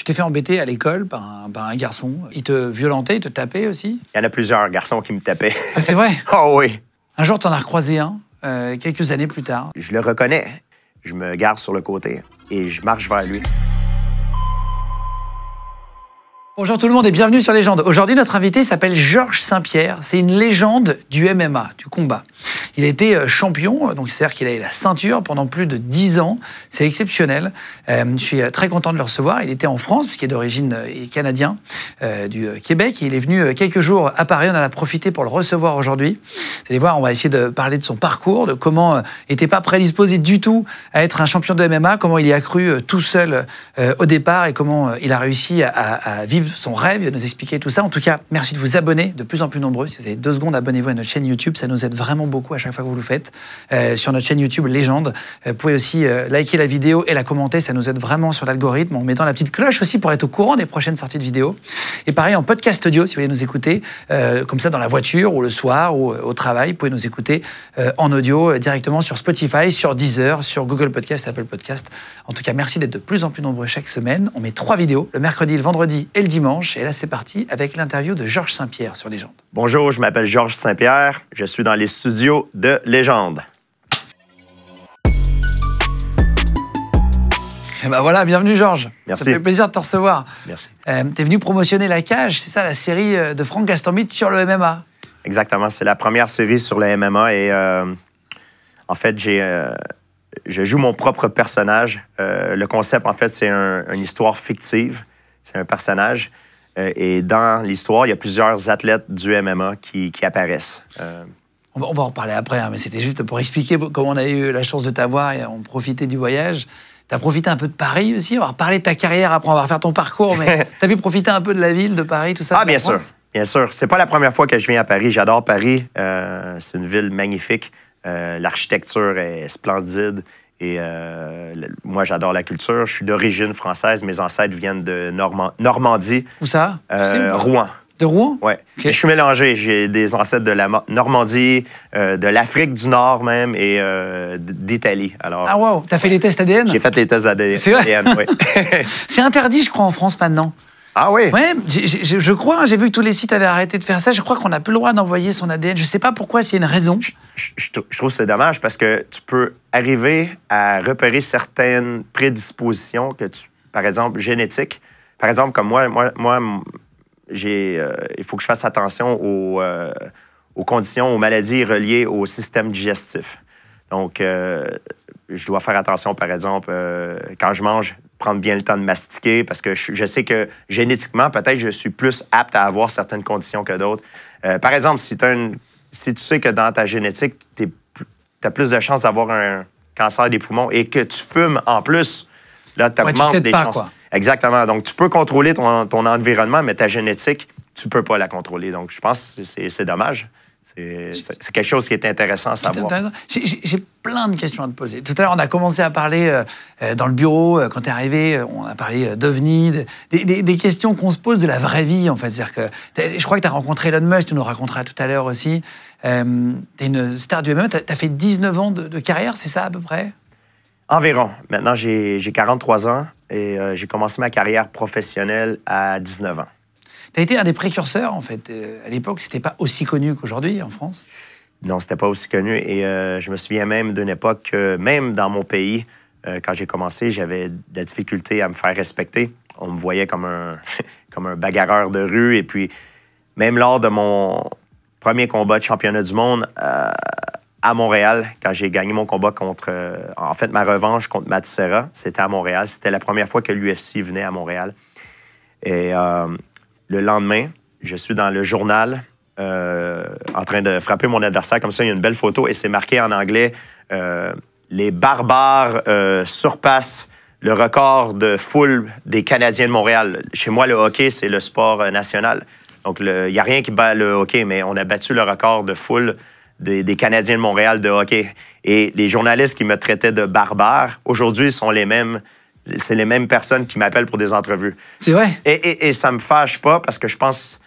t'es fait embêter à l'école par un garçon. Il te violentait, il te tapait aussi? Il y en a plusieurs garçons qui me tapaient. Ah, c'est vrai? Oh oui. Un jour, t'en as recroisé un, quelques années plus tard. Je le reconnais. Je me garde sur le côté et je marche vers lui. Bonjour tout le monde et bienvenue sur Légende. Aujourd'hui, notre invité s'appelle Georges St-Pierre. C'est une légende du MMA, du combat. Il a été champion, donc c'est-à-dire qu'il a eu la ceinture pendant plus de 10 ans. C'est exceptionnel. Je suis très content de le recevoir. Il était en France, puisqu'il est d'origine canadien, du Québec. Il est venu quelques jours à Paris. On en a profité pour le recevoir aujourd'hui. Vous allez voir, on va essayer de parler de son parcours, de comment il n'était pas prédisposé du tout à être un champion de MMA, comment il y a cru tout seul au départ et comment il a réussi à vivre son rêve, il va nous expliquer tout ça. En tout cas, merci de vous abonner de plus en plus nombreux. Si vous avez 2 secondes, abonnez-vous à notre chaîne YouTube. Ça nous aide vraiment beaucoup à chaque fois que vous le faites. Sur notre chaîne YouTube Légende, vous pouvez aussi liker la vidéo et la commenter. Ça nous aide vraiment sur l'algorithme en mettant la petite cloche aussi pour être au courant des prochaines sorties de vidéos. Et pareil, en podcast audio, si vous voulez nous écouter, comme ça dans la voiture ou le soir ou au travail, vous pouvez nous écouter en audio directement sur Spotify, sur Deezer, sur Google Podcast, Apple Podcast. En tout cas, merci d'être de plus en plus nombreux chaque semaine. On met 3 vidéos, le mercredi, le vendredi et le dimanche. Et là, c'est parti avec l'interview de Georges St-Pierre sur Légende. Bonjour, je m'appelle Georges St-Pierre. Je suis dans les studios de Légende. Et ben voilà, bienvenue Georges. Merci. Ça fait plaisir de te recevoir. Merci. T'es venu promotionner La Cage, c'est ça, la série de Franck Gastambide sur le MMA? Exactement, c'est la première série sur le MMA et en fait, je joue mon propre personnage. Le concept, en fait, c'est une histoire fictive. C'est un personnage. Et dans l'histoire, il y a plusieurs athlètes du MMA qui apparaissent. On va en reparler après, hein, mais c'était juste pour expliquer comment on a eu la chance de t'avoir et on profitait du voyage. T'as profité un peu de Paris aussi? On va reparler de ta carrière après, on va refaire ton parcours, mais t'as pu profiter un peu de la ville, de Paris, tout ça? Ah, bien sûr. Bien sûr. C'est pas la première fois que je viens à Paris. J'adore Paris. C'est une ville magnifique. L'architecture est splendide. Et moi, j'adore la culture. Je suis d'origine française. Mes ancêtres viennent de Normandie. Où ça? Rouen. De Rouen? Oui. Okay. Je suis mélangé. J'ai des ancêtres de la Normandie, de l'Afrique du Nord même et d'Italie. Alors, ah wow, t'as fait les tests ADN? J'ai fait les tests ADN. C'est vrai? Oui. C'est interdit, je crois, en France maintenant. Ah oui? Oui, je crois. J'ai vu que tous les sites avaient arrêté de faire ça. Je crois qu'on n'a plus le droit d'envoyer son ADN. Je ne sais pas pourquoi, s'il y a une raison. Je trouve que c'est dommage parce que tu peux arriver à repérer certaines prédispositions que par exemple, génétiques. Par exemple, comme moi il faut que je fasse attention aux conditions, aux maladies reliées au système digestif. Donc, je dois faire attention, par exemple, quand je mange, prendre bien le temps de mastiquer parce que je sais que génétiquement, peut-être, je suis plus apte à avoir certaines conditions que d'autres. Par exemple, si tu sais que dans ta génétique, tu as plus de chances d'avoir un cancer des poumons et que tu fumes en plus, là, tu augmentes des chances. Quoi. Exactement. Donc, tu peux contrôler ton environnement, mais ta génétique, tu peux pas la contrôler. Donc, je pense que c'est dommage. C'est quelque chose qui est intéressant à savoir. J'ai plein de questions à te poser. Tout à l'heure, on a commencé à parler dans le bureau, quand tu es arrivé, on a parlé d'OVNI, des questions qu'on se pose de la vraie vie, en fait. C'est-à-dire que je crois que tu as rencontré Elon Musk, tu nous raconteras tout à l'heure aussi. Tu es une star du MMA, tu as fait 19 ans de carrière, c'est ça à peu près? Environ. Maintenant, j'ai 43 ans et j'ai commencé ma carrière professionnelle à 19 ans. Tu as été un des précurseurs, en fait. À l'époque, c'était pas aussi connu qu'aujourd'hui, en France? Non, c'était pas aussi connu. Et je me souviens même d'une époque, même dans mon pays, quand j'ai commencé, j'avais de la difficulté à me faire respecter. On me voyait comme un bagarreur de rue. Et puis, même lors de mon premier combat de championnat du monde à Montréal, quand j'ai gagné mon combat contre... en fait, ma revanche contre Matt Serra, c'était à Montréal. C'était la première fois que l'UFC venait à Montréal. Et... le lendemain, je suis dans le journal en train de frapper mon adversaire. Comme ça, il y a une belle photo et c'est marqué en anglais « Les barbares surpassent le record de foule des Canadiens de Montréal. » Chez moi, le hockey, c'est le sport national. Donc, il n'y a rien qui bat le hockey, mais on a battu le record de foule des Canadiens de Montréal de hockey. Et les journalistes qui me traitaient de barbare, aujourd'hui, sont les mêmes... C'est les mêmes personnes qui m'appellent pour des entrevues. C'est vrai? Et ça me fâche pas parce que je pense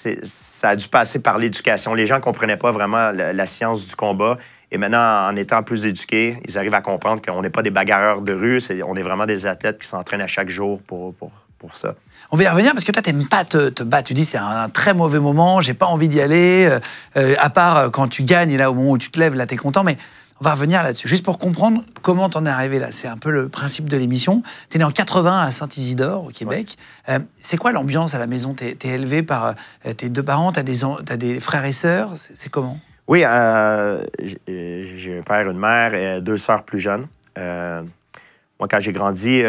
que ça a dû passer par l'éducation. Les gens ne comprenaient pas vraiment la science du combat. Et maintenant, en étant plus éduqués, ils arrivent à comprendre qu'on n'est pas des bagarreurs de rue. On est vraiment des athlètes qui s'entraînent à chaque jour pour pour ça. On va y revenir parce que toi, t'aimes pas te battre. Tu dis c'est un très mauvais moment, j'ai pas envie d'y aller. À part quand tu gagnes, et là, au moment où tu te lèves, là, t'es content. Mais on va revenir là-dessus. Juste pour comprendre comment t'en es arrivé là. C'est un peu le principe de l'émission. T'es né en 80 à Saint-Isidore, au Québec. Ouais. C'est quoi l'ambiance à la maison? T'es élevé par tes deux parents, t'as des frères et sœurs. C'est comment? Oui, j'ai un père, une mère et deux sœurs plus jeunes. Moi, quand j'ai grandi,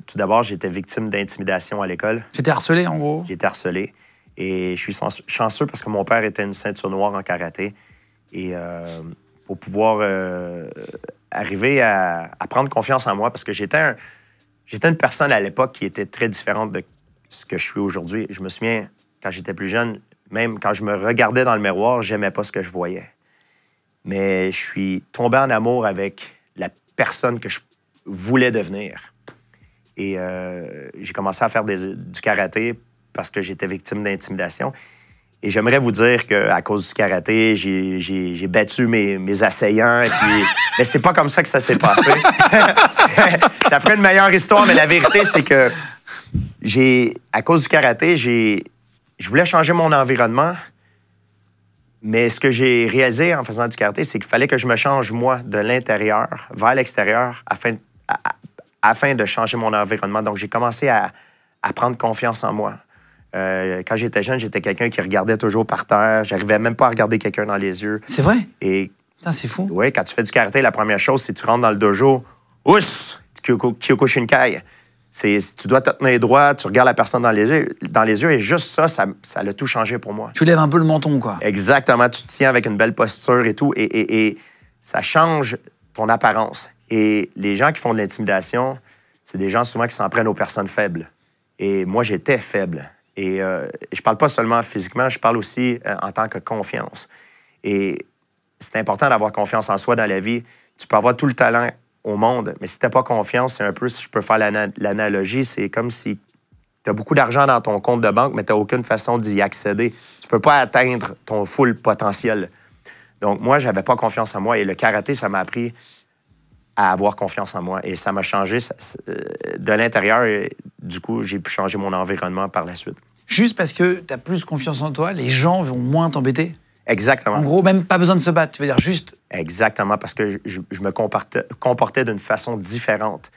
tout d'abord, j'étais victime d'intimidation à l'école. Tu étais harcelé, en gros? J'ai été harcelé. Et je suis chanceux parce que mon père était une ceinture noire en karaté. Et pour pouvoir arriver à prendre confiance en moi, parce que j'étais une personne à l'époque qui était très différente de ce que je suis aujourd'hui. Je me souviens, quand j'étais plus jeune, même quand je me regardais dans le miroir, j'aimais pas ce que je voyais. Mais je suis tombé en amour avec la personne que je voulais devenir. Et j'ai commencé à faire du karaté parce que j'étais victime d'intimidation. Et j'aimerais vous dire qu'à cause du karaté, j'ai battu mes assaillants. Mais c'est pas comme ça que ça s'est passé. Ça ferait une meilleure histoire, mais la vérité, c'est que à cause du karaté, je voulais changer mon environnement. Mais ce que j'ai réalisé en faisant du karaté, c'est qu'il fallait que je me change, moi, de l'intérieur vers l'extérieur afin de changer mon environnement. Donc, j'ai commencé à prendre confiance en moi. Quand j'étais jeune, j'étais quelqu'un qui regardait toujours par terre. J'arrivais même pas à regarder quelqu'un dans les yeux. C'est vrai? Et putain, c'est fou. Oui, quand tu fais du karaté, la première chose, c'est que tu rentres dans le dojo. Ouss! Kyokushinkai. Tu dois te tenir droit, tu regardes la personne dans les yeux et juste ça a tout changé pour moi. Tu lèves un peu le menton, quoi. Exactement. Tu te tiens avec une belle posture et tout. Et ça change ton apparence. Et les gens qui font de l'intimidation, c'est des gens souvent qui s'en prennent aux personnes faibles. Et moi, j'étais faible. Et je parle pas seulement physiquement, je parle aussi en tant que confiance. Et c'est important d'avoir confiance en soi dans la vie. Tu peux avoir tout le talent au monde, mais si tu n'as pas confiance, c'est un peu, si je peux faire l'analogie, c'est comme si tu as beaucoup d'argent dans ton compte de banque, mais tu n'as aucune façon d'y accéder. Tu peux pas atteindre ton full potentiel. Donc, moi, j'avais pas confiance en moi. Et le karaté, ça m'a appris à avoir confiance en moi. Et ça m'a changé de l'intérieur. Et du coup, j'ai pu changer mon environnement par la suite. Juste parce que tu as plus confiance en toi, les gens vont moins t'embêter? Exactement. En gros, même pas besoin de se battre, tu veux dire juste... Exactement, parce que je me comportais d'une façon différente.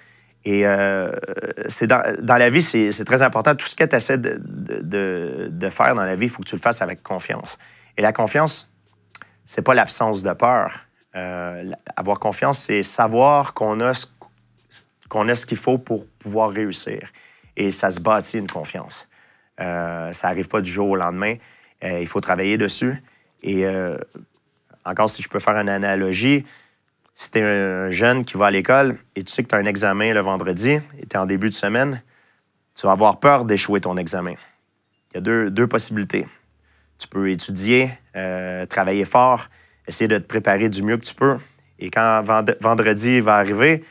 Et dans la vie, c'est très important. Tout ce que tu essaies de faire dans la vie, il faut que tu le fasses avec confiance. Et la confiance, c'est pas l'absence de peur. Avoir confiance, c'est savoir qu'on a ce qu'il faut pour pouvoir réussir. Et ça se bâtit une confiance. Ça n'arrive pas du jour au lendemain. Il faut travailler dessus. Et encore, si je peux faire une analogie, si tu es un jeune qui va à l'école et tu sais que tu as un examen le vendredi et tu es en début de semaine, tu vas avoir peur d'échouer ton examen. Il y a deux possibilités. Tu peux étudier, travailler fort, essayer de te préparer du mieux que tu peux. Et quand vendredi va arriver,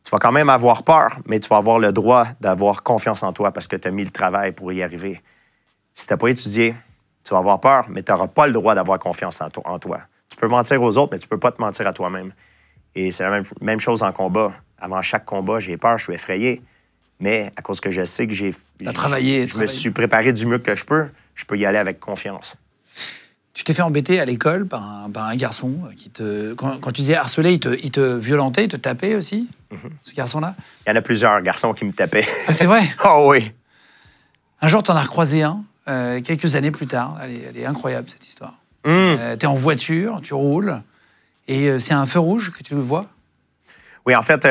tu vas quand même avoir peur, mais tu vas avoir le droit d'avoir confiance en toi parce que tu as mis le travail pour y arriver. Si tu n'as pas étudié, tu vas avoir peur, mais tu n'auras pas le droit d'avoir confiance en toi. Tu peux mentir aux autres, mais tu ne peux pas te mentir à toi-même. Et c'est la même chose en combat. Avant chaque combat, j'ai peur, je suis effrayé. Mais à cause que je sais que je me suis préparé du mieux que je peux y aller avec confiance. Tu t'es fait embêter à l'école par un garçon qui te... Quand tu disais harceler, il te violentait, il te tapait aussi, ce garçon-là? Il y en a plusieurs garçons qui me tapaient. Ah, c'est vrai? Oh oui! Un jour, tu en as recroisé un, quelques années plus tard. Elle est incroyable, cette histoire. T'es en voiture, tu roules, et c'est un feu rouge que tu le vois? Oui, en fait,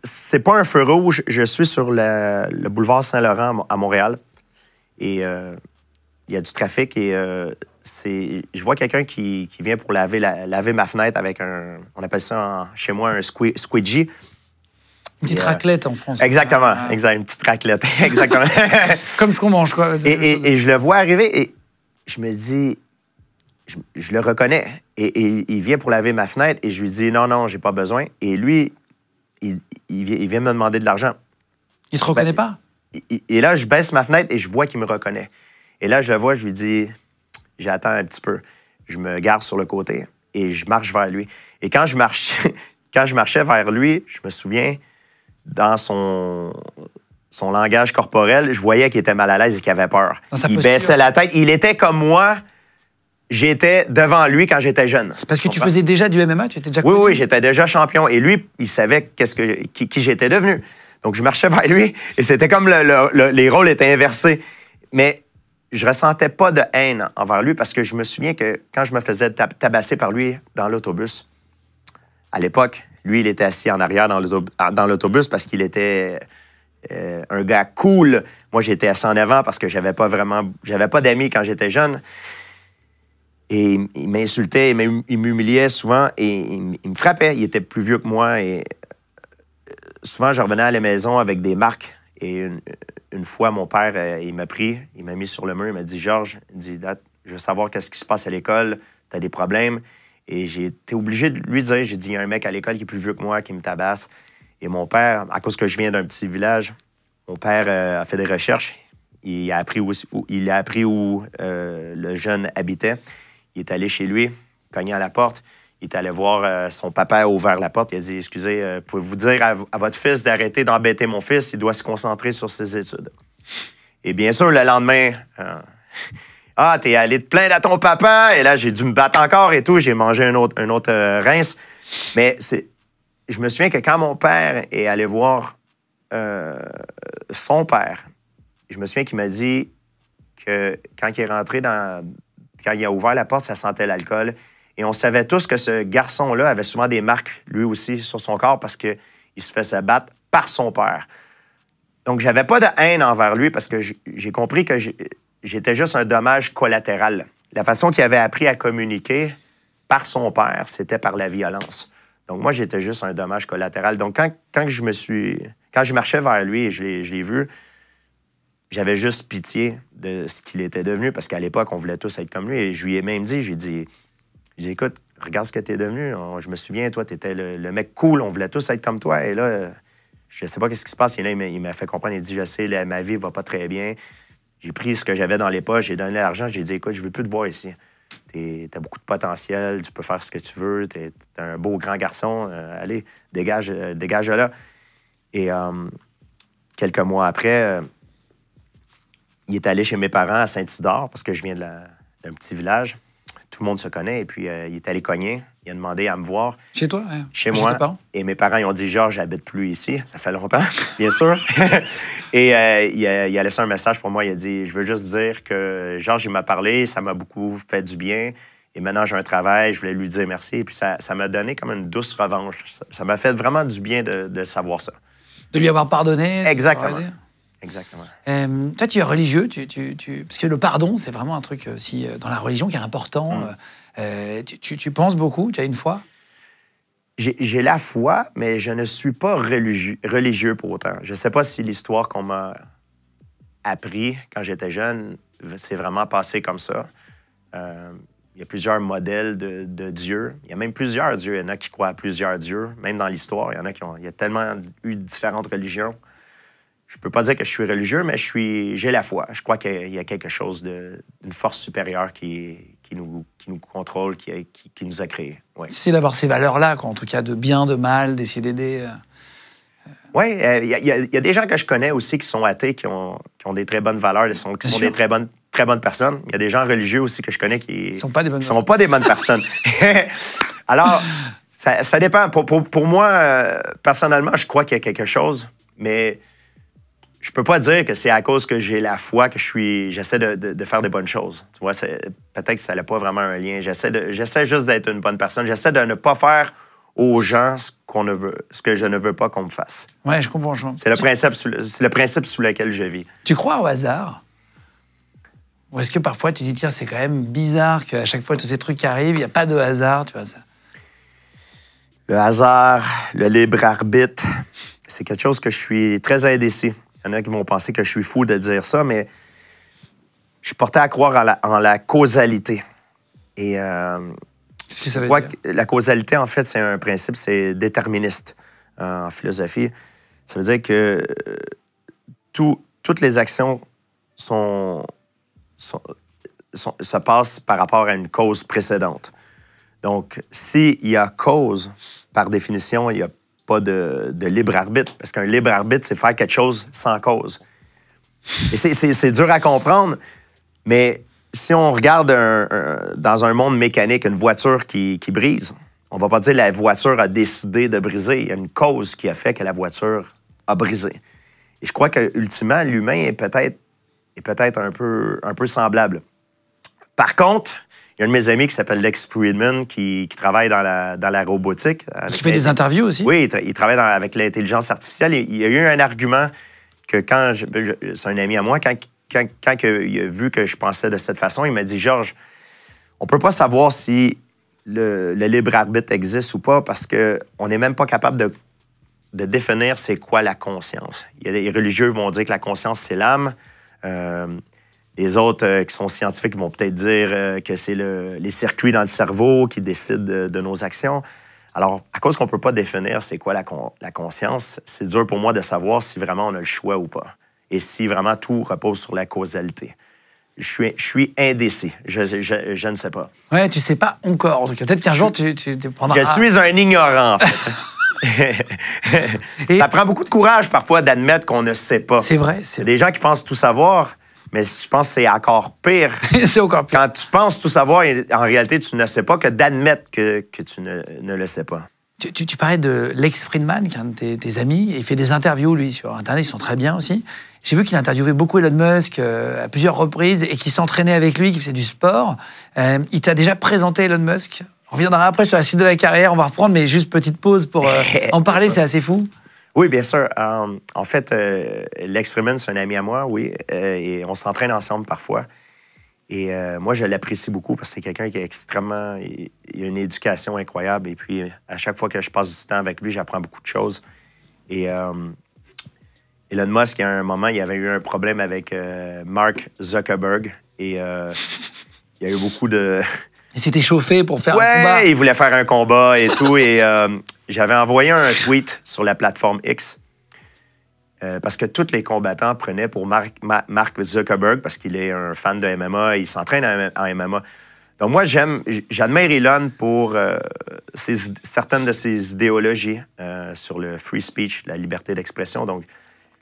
c'est pas un feu rouge. Je suis sur le boulevard Saint-Laurent à Montréal. Et il y a du trafic et je vois quelqu'un qui vient pour laver ma fenêtre avec on appelle ça chez moi un squeegee. Une petite raclette en France. Exactement, exact, une petite raclette, exactement. Comme ce qu'on mange, quoi. Et je le vois arriver et je me dis, je le reconnais. Et il vient pour laver ma fenêtre et je lui dis, non, j'ai pas besoin. Et lui, il vient me demander de l'argent. Il te reconnaît pas? Et là, je baisse ma fenêtre et je vois qu'il me reconnaît. Et là, je le vois, je lui dis, j'attends un petit peu. Je me garde sur le côté et je marche vers lui. Et quand je marchais vers lui, je me souviens, dans son langage corporel, je voyais qu'il était mal à l'aise et qu'il avait peur. Il baissait la tête. Il était comme moi. J'étais devant lui quand j'étais jeune. Parce que tu faisais déjà du MMA? Tu étais déjà connu? Oui, j'étais déjà champion. Et lui, il savait qui j'étais devenu. Donc, je marchais vers lui et c'était comme les rôles étaient inversés. Mais je ressentais pas de haine envers lui parce que je me souviens que quand je me faisais tabasser par lui dans l'autobus, à l'époque, lui, il était assis en arrière dans l'autobus parce qu'il était un gars cool. Moi, j'étais assis en avant parce que j'avais pas d'amis quand j'étais jeune. Et il m'insultait, il m'humiliait souvent et il me frappait. Il était plus vieux que moi et souvent, je revenais à la maison avec des marques. Et une fois, mon père, il m'a pris, il m'a mis sur le mur, il m'a dit « Georges, je veux savoir qu'est-ce qui se passe à l'école, tu as des problèmes. » Et j'ai été obligé de lui dire, j'ai dit « Il y a un mec à l'école qui est plus vieux que moi, qui me tabasse. » Et mon père, à cause que je viens d'un petit village, mon père a fait des recherches. Il a appris où le jeune habitait. Il est allé chez lui, cogné à la porte. Il est allé voir son papa a ouvert la porte. Il a dit « Excusez, pouvez-vous dire à votre fils d'arrêter d'embêter mon fils? Il doit se concentrer sur ses études. » Et bien sûr, le lendemain, « Ah, t'es allé te plaindre à ton papa? » Et là, j'ai dû me battre encore et tout. J'ai mangé un autre rince. Mais je me souviens que quand mon père est allé voir son père, je me souviens qu'il m'a dit que quand il est rentré quand il a ouvert la porte, ça sentait l'alcool. Et on savait tous que ce garçon-là avait souvent des marques, lui aussi, sur son corps parce qu'il se faisait battre par son père. Donc, j'avais pas de haine envers lui parce que j'ai compris que j'étais juste un dommage collatéral. La façon qu'il avait appris à communiquer par son père, c'était par la violence. Donc, moi, j'étais juste un dommage collatéral. Donc, quand je marchais vers lui et je l'ai vu, j'avais juste pitié de ce qu'il était devenu parce qu'à l'époque, on voulait tous être comme lui. Et je lui ai même dit, j'ai dit, écoute, regarde ce que t'es devenu. Je me souviens, toi, t'étais le mec cool. On voulait tous être comme toi. Et là, je sais pas qu'est-ce qui se passe. Et là, il m'a fait comprendre. Il dit, je sais, ma vie va pas très bien. J'ai pris ce que j'avais dans les poches. J'ai donné l'argent. J'ai dit, écoute, je veux plus te voir ici. T'as beaucoup de potentiel. Tu peux faire ce que tu veux. T'es un beau grand garçon. Allez, dégage de là. Et quelques mois après, il est allé chez mes parents à Saint-Isidore parce que je viens d'un petit village. Tout le monde se connaît. Et puis, il est allé cogner. Il a demandé à me voir. Chez toi? Hein? Chez moi. Et mes parents, ils ont dit, Georges, j'habite plus ici. Ça fait longtemps, bien sûr. Et il a laissé un message pour moi. Il a dit, je veux juste dire que Georges, il m'a parlé. Ça m'a beaucoup fait du bien. Et maintenant, j'ai un travail. Je voulais lui dire merci. Et puis, ça m'a donné comme une douce revanche. Ça m'a fait vraiment du bien de savoir ça. De lui avoir pardonné? Exactement. Exactement. Toi, tu es religieux, parce que le pardon, c'est vraiment un truc aussi dans la religion qui est important. Tu penses beaucoup? Tu as une foi? J'ai la foi, mais je ne suis pas religieux pour autant. Je ne sais pas si l'histoire qu'on m'a appris quand j'étais jeune s'est vraiment passée comme ça. Il y a plusieurs modèles de dieux. Il y a même plusieurs dieux. Il y en a qui croient à plusieurs dieux. Même dans l'histoire, il y a tellement eu différentes religions. Je peux pas dire que je suis religieux, mais j'ai la foi. Je crois qu'il y a quelque chose d'une force supérieure qui nous contrôle, qui nous a créés. Ouais. C'est d'avoir ces valeurs-là, en tout cas, de bien, de mal, d'essayer d'aider. Oui, il y a des gens que je connais aussi qui sont athées, qui ont des très bonnes valeurs, qui sont des très bonnes personnes. Il y a des gens religieux aussi que je connais qui ne sont pas des bonnes personnes. Alors, ça dépend. Pour moi, personnellement, je crois qu'il y a quelque chose, mais je peux pas dire que c'est à cause que j'ai la foi que j'essaie de faire des bonnes choses. Tu vois, peut-être que ça n'a pas vraiment un lien. J'essaie juste d'être une bonne personne. J'essaie de ne pas faire aux gens ce que je ne veux pas qu'on me fasse. Oui, je comprends. C'est le principe sous lequel je vis. Tu crois au hasard? Ou est-ce que parfois tu dis, tiens, c'est quand même bizarre qu'à chaque fois tous ces trucs qui arrivent, il n'y a pas de hasard, tu vois ça? Le hasard, le libre arbitre, c'est quelque chose que je suis très indécis. Il y en a qui vont penser que je suis fou de dire ça, mais je suis porté à croire en la causalité. Et qu'est-ce que ça veut dire? La causalité, en fait, c'est un principe, c'est déterministe en philosophie. Ça veut dire que toutes les actions se passent par rapport à une cause précédente. Donc, s'il y a cause, par définition, il y a pas de libre arbitre. Parce qu'un libre arbitre, c'est faire quelque chose sans cause. Et c'est dur à comprendre, mais si on regarde dans un monde mécanique, une voiture qui brise, on va pas dire que la voiture a décidé de briser. Il y a une cause qui a fait que la voiture a brisé. Et je crois qu'ultimement, l'humain est peut-être un peu semblable. Par contre, il y a un de mes amis qui s'appelle Lex Friedman qui travaille dans la robotique. Qui fait des interviews aussi? Oui, il travaille avec l'intelligence artificielle. Il y a eu un argument que c'est un ami à moi, quand il a vu que je pensais de cette façon, il m'a dit, Georges, on peut pas savoir si le libre arbitre existe ou pas parce qu'on n'est même pas capable de définir c'est quoi la conscience. Il y a des religieux qui vont dire que la conscience, c'est l'âme. Les autres qui sont scientifiques vont peut-être dire que c'est les circuits dans le cerveau qui décident de nos actions. Alors, à cause qu'on ne peut pas définir c'est quoi la conscience, c'est dur pour moi de savoir si vraiment on a le choix ou pas. Et si vraiment tout repose sur la causalité. Je suis indécis. Je ne sais pas. Ouais, tu sais pas encore. Donc, peut-être qu'un jour, tu prendras... Je suis un ignorant, en fait. Ça prend beaucoup de courage, parfois, d'admettre qu'on ne sait pas. C'est vrai. Il y a des gens qui pensent tout savoir, mais je pense que c'est encore pire. C'est encore pire. Quand tu penses tout savoir, en réalité, tu ne sais pas que d'admettre que tu ne le sais pas. Tu parlais de Lex Friedman, qui est un de tes amis, et il fait des interviews, lui, sur Internet, ils sont très bien aussi. J'ai vu qu'il interviewait beaucoup Elon Musk à plusieurs reprises et qu'il s'entraînait avec lui, qu'il faisait du sport. Il t'a déjà présenté Elon Musk? On reviendra après sur la suite de la carrière, on va reprendre, mais juste petite pause pour en parler, c'est assez fou. Oui, bien sûr. En fait, Lex Friedman, c'est un ami à moi, oui, et on s'entraîne ensemble parfois. Et moi, je l'apprécie beaucoup parce que c'est quelqu'un qui est extrêmement... Il a une éducation incroyable. Et puis, à chaque fois que je passe du temps avec lui, j'apprends beaucoup de choses. Et Elon Musk, il y a un moment, il y avait eu un problème avec Mark Zuckerberg. Et il y a eu beaucoup de... Il s'était chauffé pour faire un combat. Ouais, il voulait faire un combat et tout. Et j'avais envoyé un tweet sur la plateforme X parce que tous les combattants prenaient pour Mark Zuckerberg parce qu'il est un fan de MMA, il s'entraîne en MMA. Donc moi, j'admire Elon pour certaines de ses idéologies sur le free speech, la liberté d'expression. Donc,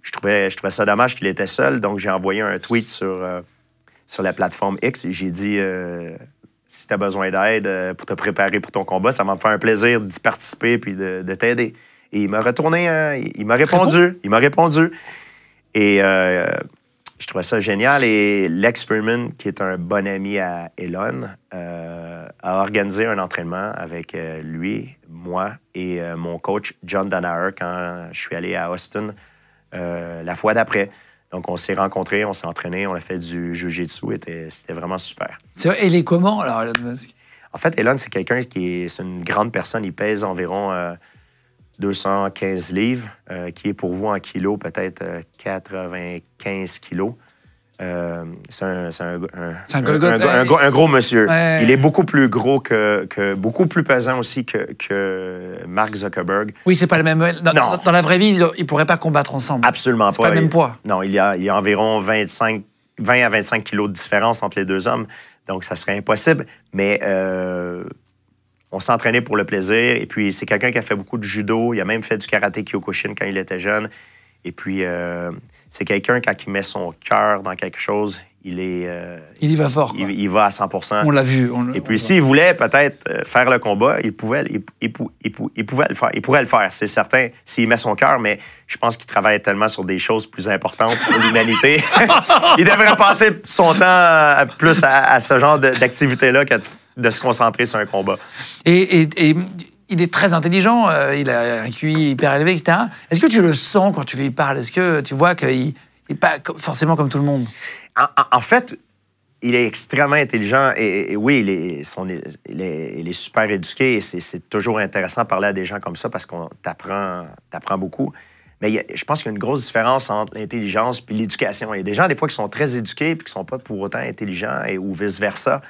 je trouvais ça dommage qu'il était seul. Donc, j'ai envoyé un tweet sur la plateforme X et j'ai dit si tu as besoin d'aide pour te préparer pour ton combat, ça va me faire un plaisir d'y participer puis de t'aider. Et il m'a retourné, il m'a répondu. Il m'a répondu. Et je trouvais ça génial. Et Lex Friedman, qui est un bon ami à Elon, a organisé un entraînement avec lui, moi et mon coach John Danaher quand je suis allé à Austin la fois d'après. Donc, on s'est rencontrés, on s'est entraînés, on a fait du jiu-jitsu. C'était vraiment super. C'est vrai, et il est comment, alors, Elon Musk? En fait, Elon, c'est quelqu'un c'est une grande personne. Il pèse environ 215 livres, qui est pour vous en kilos peut-être 95 kilos. C'est un gros monsieur. Ouais. Il est beaucoup plus gros beaucoup plus pesant aussi que Mark Zuckerberg. Oui, c'est pas le même. Dans la vraie vie, ils pourraient pas combattre ensemble. Absolument pas. C'est pas le même poids. Non, il y a environ 20 à 25 kilos de différence entre les deux hommes. Donc, ça serait impossible. Mais on s'est entraîné pour le plaisir. Et puis, c'est quelqu'un qui a fait beaucoup de judo. Il a même fait du karaté Kyokushin quand il était jeune. Et puis, c'est quelqu'un, quand il met son cœur dans quelque chose, il y va fort. Il va à 100%. On l'a vu. Et puis, s'il voulait peut-être faire le combat, il pouvait le faire. Il pourrait le faire, c'est certain, s'il met son cœur. Mais je pense qu'il travaille tellement sur des choses plus importantes pour l'humanité. Il devrait passer son temps plus à ce genre d'activité-là que de se concentrer sur un combat. Et il est très intelligent, il a un QI hyper élevé, etc. Est-ce que tu le sens quand tu lui parles? Est-ce que tu vois qu'il n'est pas forcément comme tout le monde? En fait, il est extrêmement intelligent et oui, il est super éduqué et c'est toujours intéressant de parler à des gens comme ça parce qu'on t'apprend beaucoup. Mais je pense qu'il y a une grosse différence entre l'intelligence et l'éducation. Il y a des gens, des fois, qui sont très éduqués et qui ne sont pas pour autant intelligents ou vice-versa.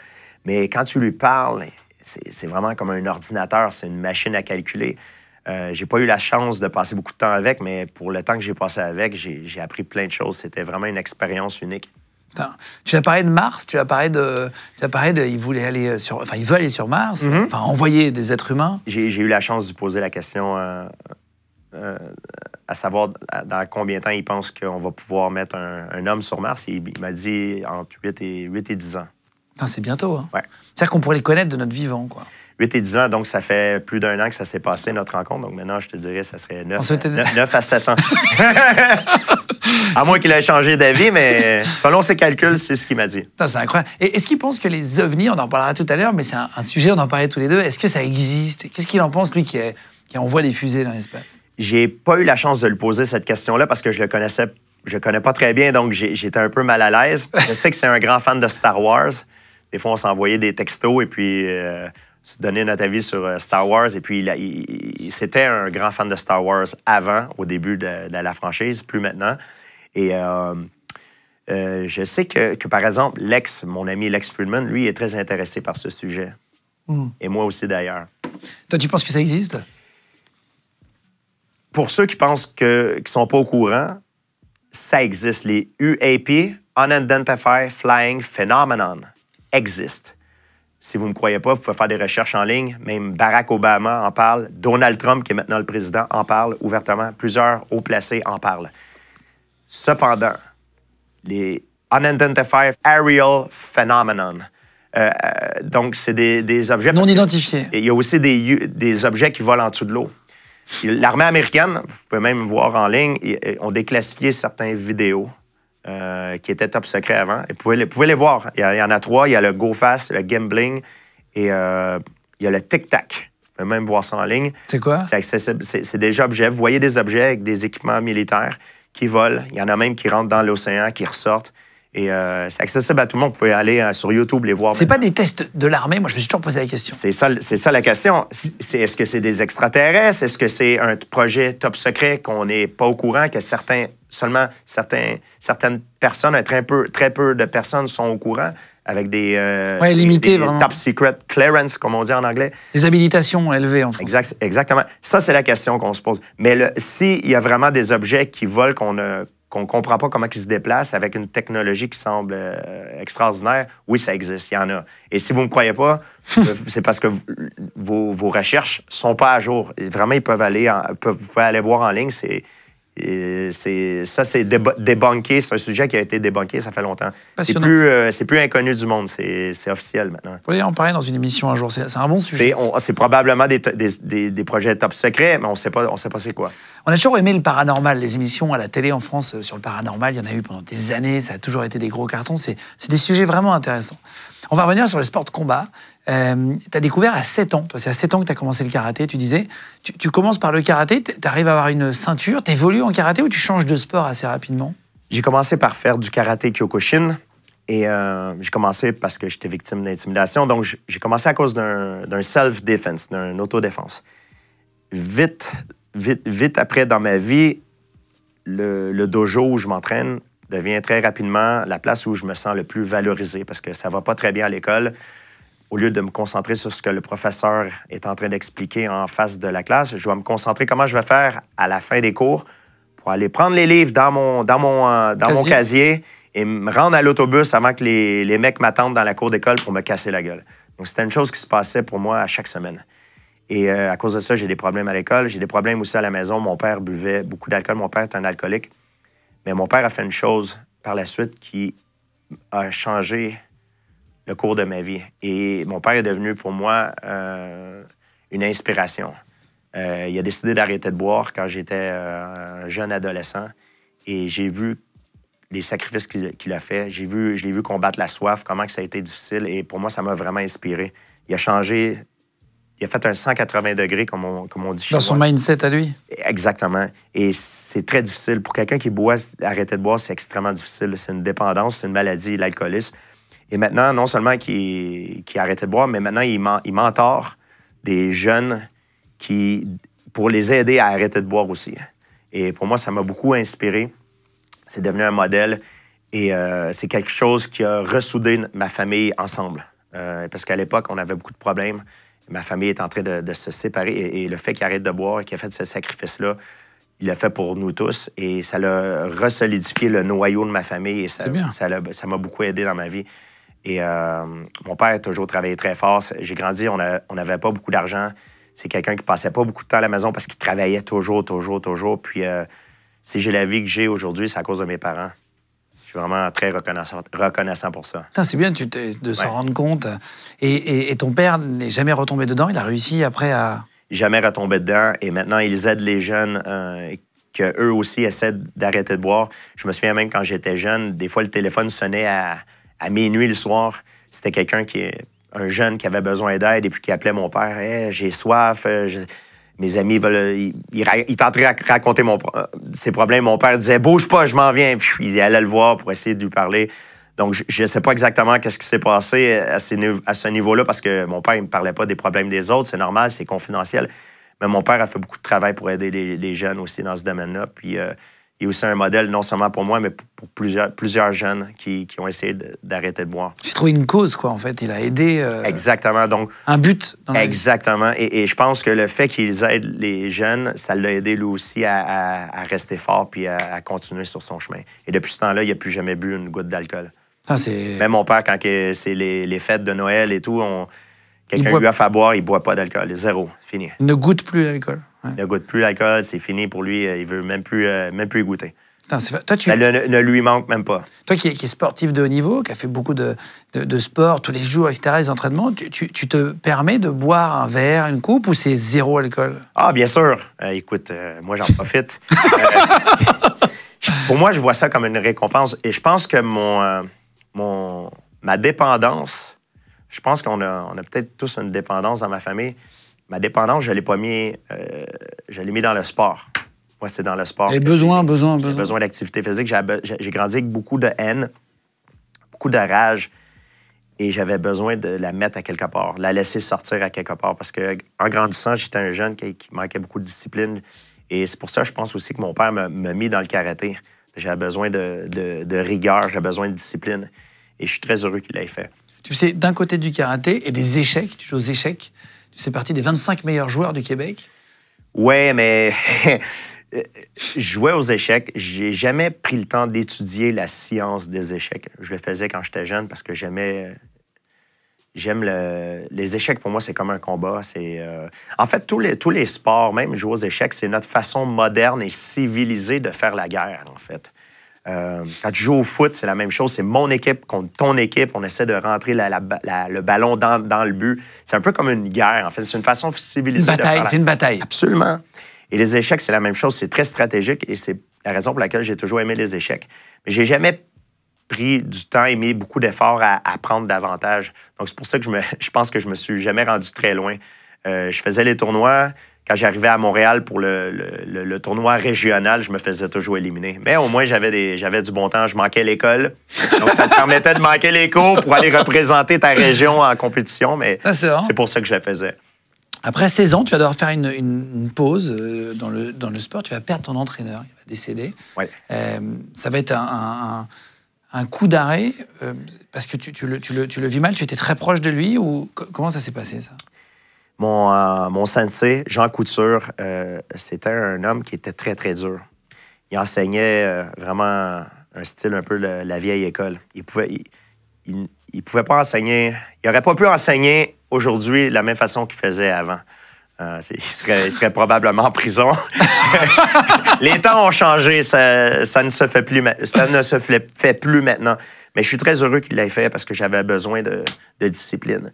Mais quand tu lui parles, c'est vraiment comme un ordinateur, c'est une machine à calculer. J'ai pas eu la chance de passer beaucoup de temps avec, mais pour le temps que j'ai passé avec, j'ai appris plein de choses. C'était vraiment une expérience unique. Attends, tu as parlé de Mars, tu as parlé de il voulait aller il veut aller sur Mars, envoyer des êtres humains. J'ai eu la chance de lui poser la question à savoir dans combien de temps il pense qu'on va pouvoir mettre un homme sur Mars. Il m'a dit entre 8 et 10 ans. C'est bientôt. Hein? Ouais. C'est-à-dire qu'on pourrait les connaître de notre vivant, quoi. 8 et 10 ans, donc ça fait plus d'1 an que ça s'est passé, notre rencontre. Donc maintenant, je te dirais, ça serait 9 à 7 ans. À moins qu'il ait changé d'avis, mais selon ses calculs, c'est ce qu'il m'a dit. C'est incroyable. Et est-ce qu'il pense que les ovnis, on en parlera tout à l'heure, mais c'est un sujet, on en parlait tous les deux, est-ce que ça existe? Qu'est-ce qu'il en pense, lui, qui envoie des fusées dans l'espace? J'ai pas eu la chance de lui poser cette question-là parce que je le connais pas très bien, donc j'étais un peu mal à l'aise. Je sais que c'est un grand fan de Star Wars. Des fois, on s'envoyait des textos et puis se donnait notre avis sur Star Wars. Et puis, c'était un grand fan de Star Wars avant, au début de la franchise, plus maintenant. Et je sais que, par exemple, mon ami Lex Fridman, lui, est très intéressé par ce sujet. Et moi aussi, d'ailleurs. Toi, tu penses que ça existe? Pour ceux qui pensent qui ne sont pas au courant, ça existe. Les UAP, Unidentified Flying Phenomenon, existent. Si vous ne me croyez pas, vous pouvez faire des recherches en ligne. Même Barack Obama en parle. Donald Trump, qui est maintenant le président, en parle ouvertement. Plusieurs hauts placés en parlent. Cependant, les Unidentified Aerial Phenomenon, donc c'est des objets... Non identifiés. Il y a aussi des objets qui volent en dessous de l'eau. L'armée américaine, vous pouvez même voir en ligne, ont déclassifié certaines vidéos qui étaient top secret avant. Et vous pouvez les voir. Il y en a 3. Il y a le GoFast, le Gambling et il y a le Tic Tac. Vous pouvez même voir ça en ligne. C'est quoi? C'est accessible. C'est des objets. Vous voyez des objets avec des équipements militaires qui volent. Il y en a même qui rentrent dans l'océan, qui ressortent. Et c'est accessible à tout le monde. Vous pouvez aller sur YouTube les voir. C'est pas des tests de l'armée? Moi, je me suis toujours posé la question. C'est ça la question. Est-ce que c'est des extraterrestres? Est-ce que c'est un projet top secret qu'on n'est pas au courant, que certaines personnes, très peu de personnes sont au courant, avec des top secret clearance, comme on dit en anglais. Des habilitations élevées, en France. Exactement. Ça, c'est la question qu'on se pose. Mais s'il y a vraiment des objets qui volent, qu'on ne comprend pas comment ils se déplacent avec une technologie qui semble extraordinaire, oui, ça existe, il y en a. Et si vous ne me croyez pas, c'est parce que vos recherches ne sont pas à jour. Vraiment, vous pouvez aller voir en ligne. C'est débunké. C'est un sujet qui a été débunké, ça fait longtemps. C'est plus inconnu du monde. C'est officiel maintenant. Il faudrait en parler dans une émission un jour. C'est un bon sujet. C'est probablement des projets top secrets, mais on ne sait pas c'est quoi. On a toujours aimé le paranormal. Les émissions à la télé en France sur le paranormal, il y en a eu pendant des années. Ça a toujours été des gros cartons. C'est des sujets vraiment intéressants. On va revenir sur les sports de combat. Tu as découvert à 7 ans. Toi, c'est à 7 ans que tu as commencé le karaté. Tu disais, tu commences par le karaté, tu arrives à avoir une ceinture, tu évolues en karaté ou tu changes de sport assez rapidement? J'ai commencé par faire du karaté Kyokushin. Et j'ai commencé parce que j'étais victime d'intimidation. Donc, j'ai commencé à cause d'un self-defense, d'un autodéfense. Vite après, dans ma vie, le dojo où je m'entraîne devient très rapidement la place où je me sens le plus valorisé parce que ça va pas très bien à l'école. Au lieu de me concentrer sur ce que le professeur est en train d'expliquer en face de la classe, je dois me concentrer comment je vais faire à la fin des cours pour aller prendre les livres dans mon casier et me rendre à l'autobus avant que les mecs m'attendent dans la cour d'école pour me casser la gueule. Donc, c'était une chose qui se passait pour moi à chaque semaine. Et à cause de ça, j'ai des problèmes à l'école. J'ai des problèmes aussi à la maison. Mon père buvait beaucoup d'alcool. Mon père est un alcoolique. Mais mon père a fait une chose par la suite qui a changé le cours de ma vie. Et mon père est devenu pour moi une inspiration. Il a décidé d'arrêter de boire quand j'étais un jeune adolescent. Et j'ai vu les sacrifices qu'il a fait. Je l'ai vu combattre la soif, comment que ça a été difficile. Et pour moi, ça m'a vraiment inspiré. Il a changé. Il a fait un 180 degrés, comme on dit chez moi. Dans son mindset à lui? Exactement. Et c'est très difficile. Pour quelqu'un qui boit, arrêter de boire, c'est extrêmement difficile. C'est une dépendance, c'est une maladie, l'alcoolisme. Et maintenant, non seulement qu'il a arrêté de boire, mais maintenant, il mentore des jeunes pour les aider à arrêter de boire aussi. Et pour moi, ça m'a beaucoup inspiré. C'est devenu un modèle. Et c'est quelque chose qui a ressoudé ma famille ensemble. Parce qu'à l'époque, on avait beaucoup de problèmes. Ma famille est en train de se séparer et le fait qu'il arrête de boire et qu'il a fait ce sacrifice-là, il l'a fait pour nous tous et ça l'a resolidifié le noyau de ma famille et ça m'a beaucoup aidé dans ma vie. Et mon père a toujours travaillé très fort. J'ai grandi, on n'avait pas beaucoup d'argent. c'est quelqu'un qui passait pas beaucoup de temps à la maison parce qu'il travaillait toujours. Puis si j'ai la vie que j'ai aujourd'hui, c'est à cause de mes parents. Je suis vraiment très reconnaissant pour ça. C'est bien de s'en rendre compte. Et ton père n'est jamais retombé dedans? Il a réussi après à... Jamais retombé dedans. Et maintenant, ils aident les jeunes qu'eux aussi essaient d'arrêter de boire. Je me souviens même quand j'étais jeune, des fois, le téléphone sonnait à minuit le soir. C'était un jeune qui avait besoin d'aide et puis qui appelait mon père. Hey, j'ai soif. Mes amis veulent. Ils tenteraient à raconter ses problèmes. Mon père disait bouge pas, je m'en viens. Puis ils allaient le voir pour essayer de lui parler. Donc, je ne sais pas exactement qu'est-ce qui s'est passé à ce niveau-là parce que mon père, il ne me parlait pas des problèmes des autres. C'est normal, c'est confidentiel. Mais mon père a fait beaucoup de travail pour aider les jeunes aussi dans ce domaine-là. Puis, il est aussi un modèle, non seulement pour moi, mais pour plusieurs jeunes qui ont essayé d'arrêter de boire. Il a trouvé une cause, quoi, en fait. Il a aidé... Exactement. Donc, un but dans la vie. Exactement. Et je pense que le fait qu'ils aident les jeunes, ça l'a aidé lui aussi à rester fort puis à continuer sur son chemin. Et depuis ce temps-là, il n'a plus jamais bu une goutte d'alcool. Même mon père, quand c'est les fêtes de Noël et tout, quelqu'un lui a fait boire, il ne boit pas d'alcool. Zéro. Fini. Il ne goûte plus l'alcool. Ouais. Il ne goûte plus l'alcool, c'est fini pour lui. Il ne veut même plus y goûter. Toi, ça ne lui manque même pas. Toi qui es sportif de haut niveau, qui a fait beaucoup de sport tous les jours, etc., les entraînements, tu te permets de boire un verre, une coupe, ou c'est zéro alcool? Ah, bien sûr. Écoute, moi, j'en profite. Pour moi, je vois ça comme une récompense. Et je pense que ma dépendance, je pense qu'on a peut-être tous une dépendance dans ma famille. Ma dépendance, je ne l'ai pas mis, je l'ai mis dans le sport. Moi, c'est dans le sport. Et besoin d'activité physique. J'ai grandi avec beaucoup de haine, beaucoup de rage, et j'avais besoin de la mettre à quelque part, la laisser sortir à quelque part, parce qu'en grandissant, j'étais un jeune qui manquait beaucoup de discipline, et c'est pour ça, je pense aussi que mon père m'a mis dans le karaté. J'avais besoin de rigueur, j'avais besoin de discipline, et je suis très heureux qu'il l'ait fait. Tu sais, d'un côté du karaté et des échecs, tu joues aux échecs, tu fais partie des 25 meilleurs joueurs du Québec. Ouais, mais je jouais aux échecs. J'ai jamais pris le temps d'étudier la science des échecs. Je le faisais quand j'étais jeune parce que j'aime les échecs. Pour moi, c'est comme un combat. En fait, tous les sports, même jouer aux échecs, c'est notre façon moderne et civilisée de faire la guerre, en fait. Quand tu joues au foot, c'est la même chose. C'est mon équipe contre ton équipe. On essaie de rentrer le ballon dans le but. C'est un peu comme une guerre, en fait. C'est une façon civilisée de faire c'est une bataille. Absolument. Et les échecs, c'est la même chose. C'est très stratégique et c'est la raison pour laquelle j'ai toujours aimé les échecs. Mais j'ai jamais pris du temps et mis beaucoup d'efforts à apprendre davantage. Donc, c'est pour ça que je pense que je me suis jamais rendu très loin. Je faisais les tournois. Quand j'arrivais à Montréal pour le tournoi régional, je me faisais toujours éliminer. Mais au moins, j'avais du bon temps. Je manquais l'école. Donc, ça te permettait de manquer les cours pour aller représenter ta région en compétition. Mais c'est pour ça que je le faisais. Après 16 ans, tu vas devoir faire une pause dans le sport. Tu vas perdre ton entraîneur. Il va décéder. Ouais. Ça va être un coup d'arrêt parce que tu le vis mal. Tu étais très proche de lui ou comment ça s'est passé, ça? Mon sensei, Jean Couture, c'était un homme qui était très, très dur. Il enseignait vraiment un style un peu la vieille école. Il pouvait pas enseigner... Il n'aurait pas pu enseigner aujourd'hui de la même façon qu'il faisait avant. Il serait probablement en prison. Les temps ont changé. Ça ne se fait plus maintenant. Mais je suis très heureux qu'il l'ait fait parce que j'avais besoin de discipline.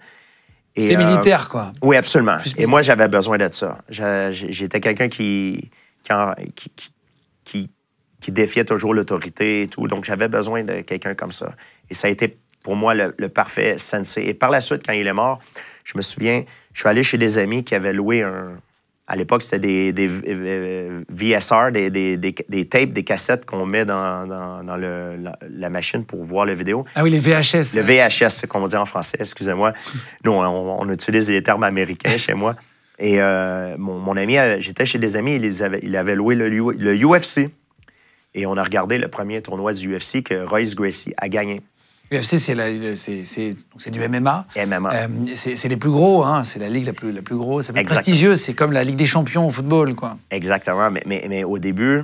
C'était militaire, quoi. Oui, absolument. Et moi, j'avais besoin de ça. J'étais quelqu'un qui défiait toujours l'autorité et tout. Donc, j'avais besoin de quelqu'un comme ça. Et ça a été, pour moi, le parfait sensei. Et par la suite, quand il est mort, je me souviens, je suis allé chez des amis qui avaient loué à l'époque, c'était des VSR, des tapes, des cassettes qu'on met dans la machine pour voir la vidéo. Ah oui, les VHS. Le VHS, c'est qu'on dit en français, excusez-moi. Nous, on utilise les termes américains chez moi. Et mon ami, j'étais chez des amis, il avait loué le UFC. Et on a regardé le premier tournoi du UFC que Royce Gracie a gagné. UFC, c'est du MMA. MMA. C'est les plus gros, hein. C'est la ligue la plus grosse, la plus prestigieuse. C'est comme la Ligue des champions au football, quoi. Exactement. Mais au début,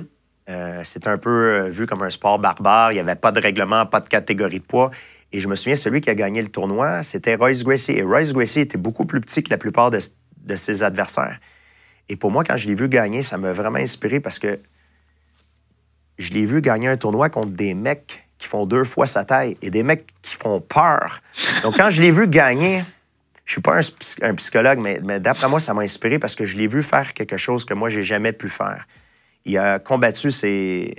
c'était un peu vu comme un sport barbare. Il n'y avait pas de règlement, pas de catégorie de poids. Et je me souviens, celui qui a gagné le tournoi, c'était Royce Gracie. Et Royce Gracie était beaucoup plus petit que la plupart de ses adversaires. Et pour moi, quand je l'ai vu gagner, ça m'a vraiment inspiré parce que je l'ai vu gagner un tournoi contre des mecs qui font 2 fois sa taille et des mecs qui font peur. Donc, quand je l'ai vu gagner, je suis pas un psychologue, mais d'après moi, ça m'a inspiré parce que je l'ai vu faire quelque chose que moi, j'ai jamais pu faire. Il a combattu ses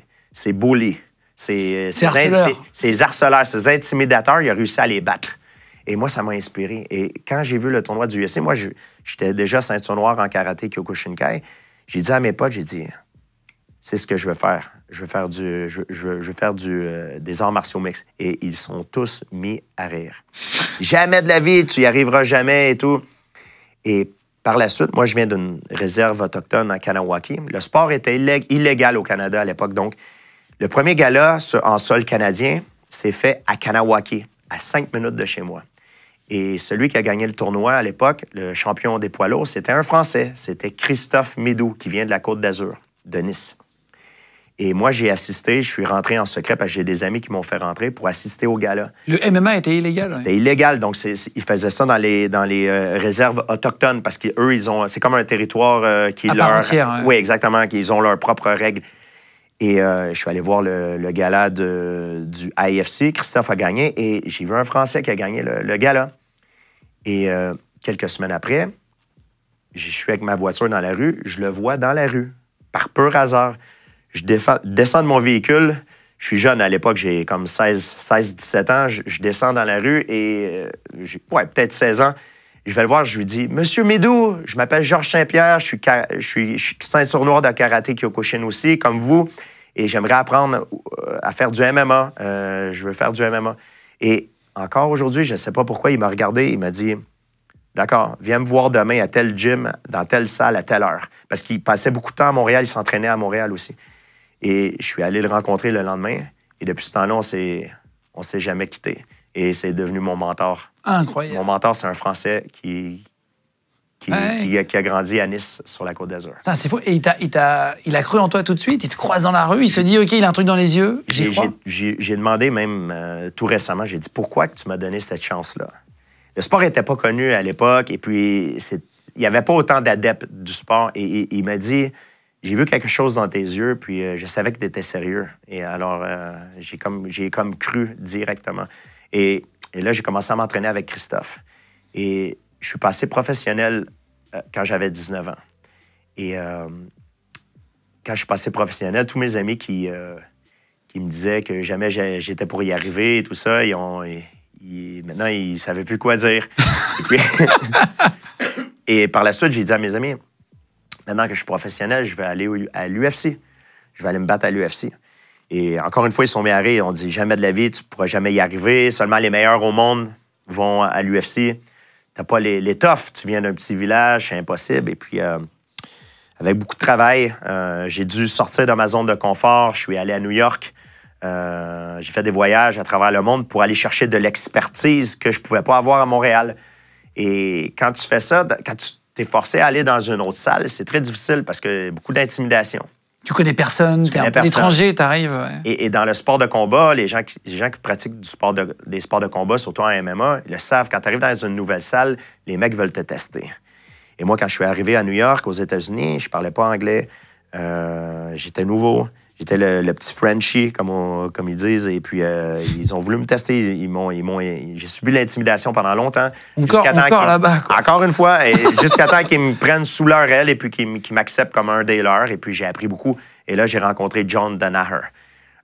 bullies, ses harceleurs, ses intimidateurs. Il a réussi à les battre. Et moi, ça m'a inspiré. Et quand j'ai vu le tournoi du UFC, moi, j'étais déjà ceinture noire en karaté Kyokushinkai. J'ai dit à mes potes, j'ai dit, c'est ce que je veux faire. Je veux faire des arts martiaux mixtes. Et ils sont tous mis à rire. Jamais de la vie, tu y arriveras jamais et tout. Et par la suite, moi, je viens d'une réserve autochtone à Kanawaki. Le sport était illégal au Canada à l'époque. Donc, le premier gala en sol canadien s'est fait à Kanawaki, à 5 minutes de chez moi. Et celui qui a gagné le tournoi à l'époque, le champion des poids lourds, c'était un Français. C'était Christophe Médoux, qui vient de la Côte d'Azur, de Nice. Et moi, j'ai assisté, je suis rentré en secret parce que j'ai des amis qui m'ont fait rentrer pour assister au gala. Le MMA était illégal? C'était illégal, donc ils faisaient ça dans les réserves autochtones parce qu'eux, c'est comme un territoire qui à part entière, hein. Oui, exactement, qu'ils ont leurs propres règles. Et je suis allé voir le gala du AIFC. Christophe a gagné et j'ai vu un Français qui a gagné le gala. Et quelques semaines après, je suis avec ma voiture dans la rue, je le vois dans la rue, par pur hasard. Je descends de mon véhicule, je suis jeune à l'époque, j'ai comme 16-17 ans, je descends dans la rue et peut-être 16 ans, je vais le voir, je lui dis « Monsieur Médoux, je m'appelle Georges Saint-Pierre, je suis ceinture noire de karaté Kyokushin aussi, comme vous, et j'aimerais apprendre à faire du MMA. Je veux faire du MMA. » Et encore aujourd'hui, je ne sais pas pourquoi, il m'a regardé, il m'a dit « D'accord, viens me voir demain à tel gym, dans telle salle, à telle heure. » Parce qu'il passait beaucoup de temps à Montréal, il s'entraînait à Montréal aussi. Et je suis allé le rencontrer le lendemain. Et depuis ce temps-là, on s'est jamais quittés. Et c'est devenu mon mentor. Incroyable. Mon mentor, c'est un Français qui a grandi à Nice, sur la Côte d'Azur. C'est fou. Et il a cru en toi tout de suite? Il te croise dans la rue, il se dit, OK, il a un truc dans les yeux, j'ai demandé même tout récemment, j'ai dit, pourquoi que tu m'as donné cette chance-là? Le sport n'était pas connu à l'époque. Et puis, il n'y avait pas autant d'adeptes du sport. Et il m'a dit... J'ai vu quelque chose dans tes yeux, puis je savais que tu étais sérieux. Et alors, j'ai comme cru directement. Et là, j'ai commencé à m'entraîner avec Christophe. Et je suis passé professionnel quand j'avais 19 ans. Et quand je suis passé professionnel, tous mes amis qui me disaient que jamais j'étais pour y arriver et tout ça, maintenant, ils ne savaient plus quoi dire. Et par la suite, j'ai dit à mes amis... Maintenant que je suis professionnel, je vais aller à l'UFC. Je vais aller me battre à l'UFC. Et encore une fois, ils sont mis à rire. On dit jamais de la vie, tu ne pourras jamais y arriver. Seulement les meilleurs au monde vont à l'UFC. Tu n'as pas les toughs. Tu viens d'un petit village, c'est impossible. Et puis, avec beaucoup de travail, j'ai dû sortir de ma zone de confort. Je suis allé à New York. J'ai fait des voyages à travers le monde pour aller chercher de l'expertise que je ne pouvais pas avoir à Montréal. Et quand tu fais ça, quand tu t'es forcé à aller dans une autre salle, c'est très difficile parce que beaucoup d'intimidation. Tu connais personne, tu es un peu l'étranger, tu arrives. Ouais. Et dans le sport de combat, les gens qui pratiquent des sports de combat, surtout en MMA, ils le savent. Quand tu arrives dans une nouvelle salle, les mecs veulent te tester. Et moi, quand je suis arrivé à New York, aux États-Unis, je parlais pas anglais. J'étais nouveau. J'étais le petit Frenchie, comme ils disent. Et puis, ils ont voulu me tester. J'ai subi l'intimidation pendant longtemps. Encore là-bas. Quoi. Encore une fois. Jusqu'à temps qu'ils me prennent sous leur aile et puis qu'ils m'acceptent comme un des leurs. Et puis, j'ai appris beaucoup. Et là, j'ai rencontré John Danaher,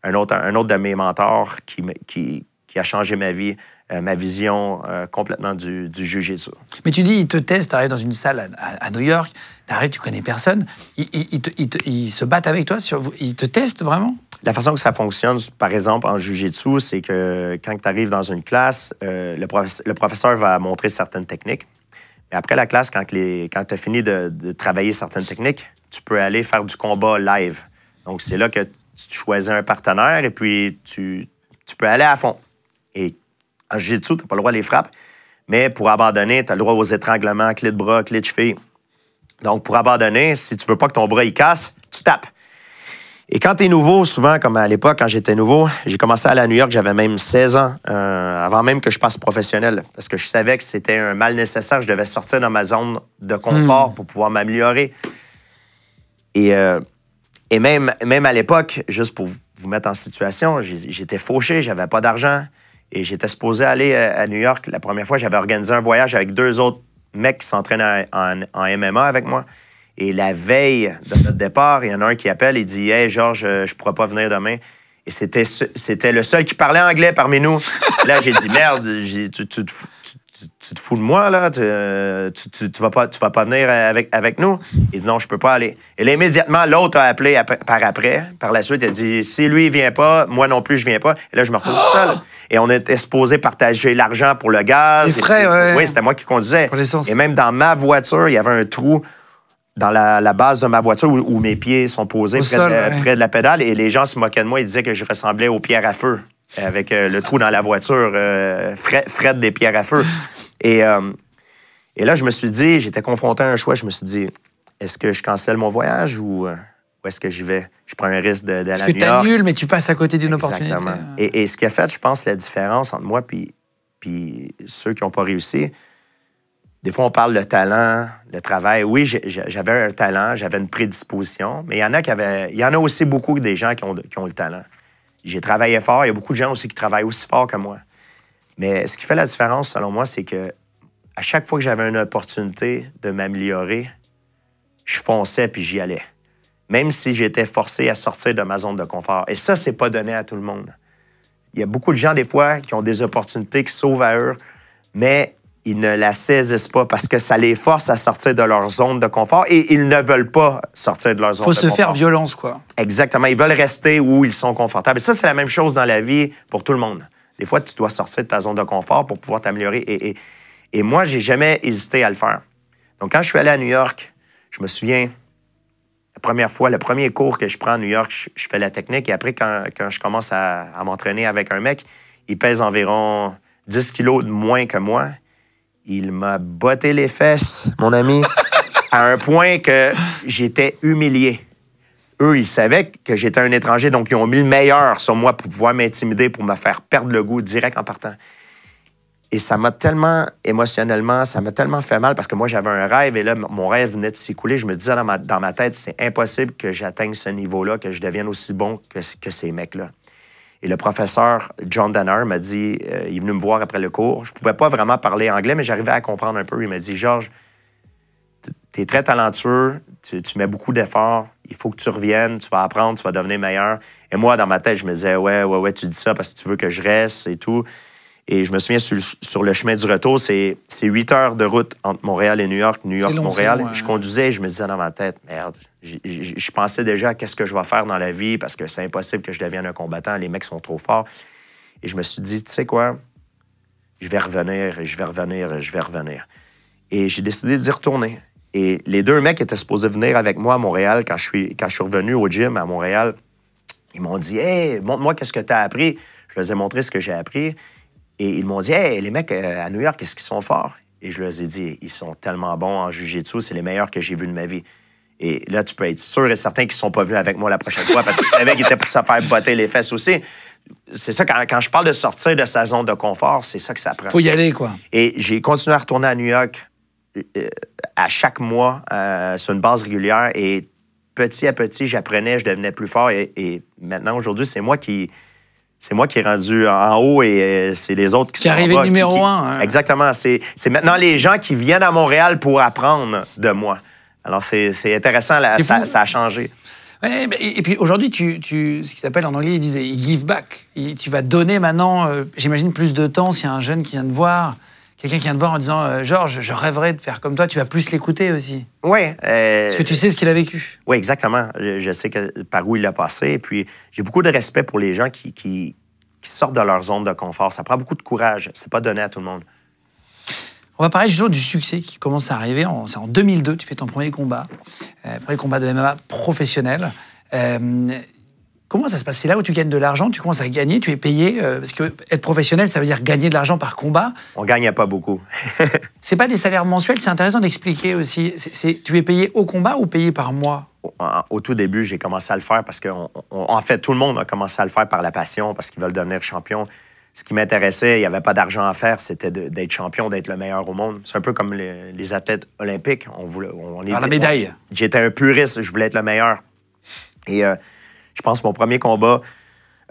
un autre de mes mentors qui a changé ma vie, ma vision complètement du jiu-jitsu. Mais tu dis, ils te testent, tu arrives dans une salle à New York, tu arrives, tu connais personne, ils se battent avec toi, ils te testent vraiment? La façon que ça fonctionne, par exemple, en jiu-jitsu, c'est que quand tu arrives dans une classe, le professeur va montrer certaines techniques. Mais après la classe, quand tu as fini de travailler certaines techniques, tu peux aller faire du combat live. Donc, c'est là que tu choisis un partenaire et puis tu peux aller à fond. Et en jiu-jitsu, tu n'as pas le droit de les frapper. Mais pour abandonner, tu as le droit aux étranglements, clés de bras, clés de cheville. Donc, pour abandonner, si tu veux pas que ton bras il casse, tu tapes. Et quand tu es nouveau, souvent, comme à l'époque, quand j'étais nouveau, j'ai commencé à aller à New York, j'avais même 16 ans, avant même que je passe professionnel, parce que je savais que c'était un mal nécessaire, je devais sortir dans ma zone de confort pour pouvoir m'améliorer. Et même à l'époque, juste pour vous mettre en situation, j'étais fauché, j'avais pas d'argent, et j'étais supposé aller à New York. La première fois, j'avais organisé un voyage avec 2 autres mecs qui s'entraînent en MMA avec moi. Et la veille de notre départ, il y en a un qui appelle et dit « Hey, Georges, je pourrais pas venir demain. » Et c'était le seul qui parlait anglais parmi nous. Là, j'ai dit « Merde, tu te fous de moi, là? Tu vas pas venir avec nous? » Il dit « Non, je peux pas aller. » Et là, immédiatement, l'autre a appelé par la suite. Il a dit « Si lui, il vient pas, moi non plus, je viens pas. » Et là, je me retrouve tout seul. Et on était supposé partager l'argent pour le gaz. Les frais, ouais. Oui, c'était moi qui conduisais. Pour l'essence. Et même dans ma voiture, il y avait un trou dans la base de ma voiture où mes pieds sont posés près de la pédale. Et les gens se moquaient de moi. Ils disaient que je ressemblais aux pierres à feu avec le trou dans la voiture, Fred des pierres à feu. Et là, je me suis dit, j'étais confronté à un choix. Je me suis dit, est-ce que je cancelle mon voyage ou est-ce que j'y vais? Je prends un risque d'aller à New York. Parce que tu annules, mais tu passes à côté d'une opportunité. Et ce qui a fait, je pense, la différence entre moi puis ceux qui n'ont pas réussi, des fois, on parle de talent, le travail. Oui, j'avais un talent, j'avais une prédisposition, mais il y en a aussi beaucoup des gens qui ont le talent. J'ai travaillé fort. Il y a beaucoup de gens aussi qui travaillent aussi fort que moi. Mais ce qui fait la différence, selon moi, c'est que à chaque fois que j'avais une opportunité de m'améliorer, je fonçais puis j'y allais. Même si j'étais forcé à sortir de ma zone de confort. Et ça, c'est pas donné à tout le monde. Il y a beaucoup de gens, des fois, qui ont des opportunités qui s'ouvrent à eux, mais ils ne la saisissent pas parce que ça les force à sortir de leur zone de confort et ils ne veulent pas sortir de leur zone de confort. Il faut se faire violence, quoi. Exactement. Ils veulent rester où ils sont confortables. Et ça, c'est la même chose dans la vie pour tout le monde. Des fois, tu dois sortir de ta zone de confort pour pouvoir t'améliorer. Et moi, j'ai jamais hésité à le faire. Donc, quand je suis allé à New York, je me souviens, la première fois, le premier cours que je prends à New York, je fais la technique. Et après, quand je commence à m'entraîner avec un mec, il pèse environ 10 kilos de moins que moi. Il m'a botté les fesses, mon ami, à un point que j'étais humilié. Eux, ils savaient que j'étais un étranger, donc ils ont mis le meilleur sur moi pour pouvoir m'intimider, pour me faire perdre le goût direct en partant. Et ça m'a tellement, émotionnellement, ça m'a tellement fait mal parce que moi, j'avais un rêve et là, mon rêve venait de s'écouler. Je me disais dans ma tête, c'est impossible que j'atteigne ce niveau-là, que je devienne aussi bon que ces mecs-là. Et le professeur John Danner m'a dit, il est venu me voir après le cours. Je pouvais pas vraiment parler anglais, mais j'arrivais à comprendre un peu. Il m'a dit, Georges, tu es très talentueux, tu mets beaucoup d'efforts, il faut que tu reviennes, tu vas apprendre, tu vas devenir meilleur. Et moi, dans ma tête, je me disais, ouais, tu dis ça parce que tu veux que je reste et tout. Et je me souviens, sur le chemin du retour, c'est 8 heures de route entre Montréal et New York, Montréal. Je conduisais et je me disais dans ma tête, merde, je pensais déjà à qu'est-ce que je vais faire dans la vie parce que c'est impossible que je devienne un combattant, les mecs sont trop forts. Et je me suis dit, tu sais quoi, je vais revenir. Et j'ai décidé d'y retourner. Et les 2 mecs étaient supposés venir avec moi à Montréal quand je suis revenu au gym à Montréal. Ils m'ont dit, hey, montre-moi qu'est-ce que tu as appris. Je leur ai montré ce que j'ai appris. Et ils m'ont dit, hey, les mecs à New York, est-ce qu'ils sont forts? Et je leur ai dit, ils sont tellement bons en jiu-jitsu, c'est les meilleurs que j'ai vus de ma vie. Et là, tu peux être sûr et certain qu'ils ne sont pas venus avec moi la prochaine fois parce qu'ils savaient qu'ils étaient pour se faire botter les fesses aussi. C'est ça, quand je parle de sortir de sa zone de confort, c'est ça que ça prend. Faut y aller, quoi. Et j'ai continué à retourner à New York à chaque mois sur une base régulière et petit à petit, j'apprenais, je devenais plus fort et maintenant, aujourd'hui, c'est moi qui est rendu en haut et c'est les autres qui sont arrivé en bas. numéro 1. Exactement. C'est maintenant les gens qui viennent à Montréal pour apprendre de moi. Alors, c'est intéressant, ça a changé. Ouais, et puis aujourd'hui, ce qui s'appelle en anglais, ils disaient give back. Tu vas donner maintenant, j'imagine, plus de temps s'il y a un jeune qui vient te voir, quelqu'un qui vient te voir en disant Georges, je rêverais de faire comme toi, tu vas plus l'écouter aussi. Oui. Parce que tu sais ce qu'il a vécu. Oui, exactement. Je sais par où il a passé. Et puis, j'ai beaucoup de respect pour les gens qui sortent de leur zone de confort. Ça prend beaucoup de courage. C'est pas donné à tout le monde. On va parler justement du succès qui commence à arriver. C'est en 2002, tu fais ton premier combat de MMA professionnel. Comment ça se passe? C'est là où tu gagnes de l'argent, tu commences à gagner, tu es payé. Parce que être professionnel, ça veut dire gagner de l'argent par combat. On gagnait pas beaucoup. C'est pas des salaires mensuels, c'est intéressant d'expliquer aussi. Tu es payé au combat ou payé par mois? au tout début, j'ai commencé à le faire parce que, en fait, tout le monde a commencé à le faire par la passion, parce qu'ils veulent devenir champion. Ce qui m'intéressait, il n'y avait pas d'argent à faire, c'était d'être champion, d'être le meilleur au monde. C'est un peu comme les athlètes olympiques. La médaille. J'étais un puriste, je voulais être le meilleur. Et je pense que mon premier combat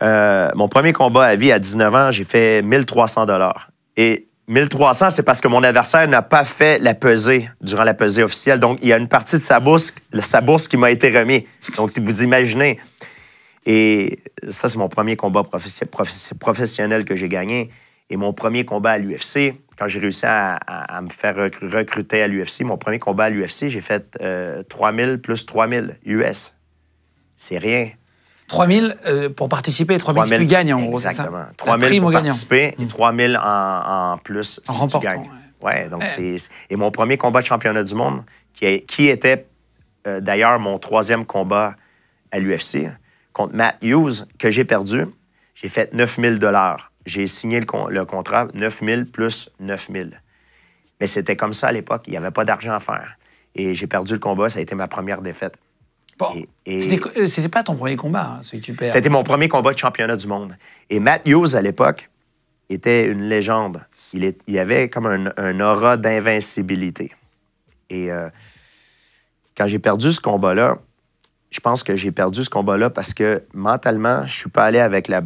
à vie, à 19 ans, j'ai fait 1300 $. Et 1300, c'est parce que mon adversaire n'a pas fait la pesée durant la pesée officielle. Donc, il y a une partie de sa bourse qui m'a été remise. Donc, vous imaginez. Et ça, c'est mon premier combat professionnel que j'ai gagné. Et mon premier combat à l'UFC, quand j'ai réussi à me faire recruter à l'UFC, mon premier combat à l'UFC, j'ai fait 3000 plus 3000 US. C'est rien. 3000 pour participer, 3000 si tu gagnes, en gros, c'est ça? Exactement. 3000 pour participer et 3000 en plus si tu gagnes. Ouais, donc Et mon premier combat de championnat du monde, qui était d'ailleurs mon troisième combat à l'UFC, contre Matt Hughes, que j'ai perdu, j'ai fait 9000 $. J'ai signé le contrat 9000 plus 9000. Mais c'était comme ça à l'époque. Il n'y avait pas d'argent à faire. Et j'ai perdu le combat. Ça a été ma première défaite. Bon, c'était pas ton premier combat, hein, celui que tu perds. C'était mon premier combat de championnat du monde. Et Matt Hughes, à l'époque, était une légende. Il avait comme un aura d'invincibilité. Et quand j'ai perdu ce combat-là, je pense que j'ai perdu ce combat-là parce que mentalement, je suis pas allé avec la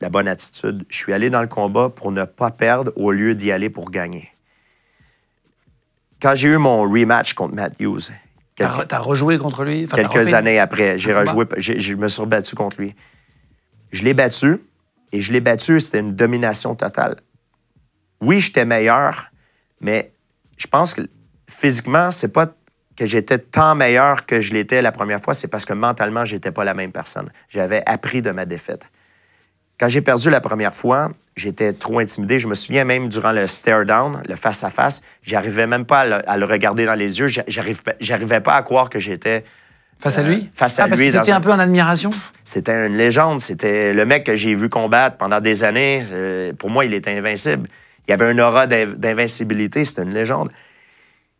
bonne attitude. Je suis allé dans le combat pour ne pas perdre au lieu d'y aller pour gagner. Quand j'ai eu mon rematch contre Matt Hughes... T'as rejoué contre lui? Quelques années après, je me suis rebattu contre lui. Je l'ai battu, et je l'ai battu, c'était une domination totale. Oui, j'étais meilleur, mais je pense que physiquement, c'est pas que j'étais tant meilleur que je l'étais la première fois, c'est parce que mentalement, j'étais pas la même personne. J'avais appris de ma défaite. Quand j'ai perdu la première fois, j'étais trop intimidé. Je me souviens même durant le stare-down, le face-à-face, j'arrivais même pas à le regarder dans les yeux. J'arrivais pas à croire que j'étais... Face à lui? Face à lui. Parce que t'étais un peu en admiration? C'était une légende. C'était le mec que j'ai vu combattre pendant des années. Pour moi, il était invincible. Il y avait un aura d'invincibilité. C'était une légende.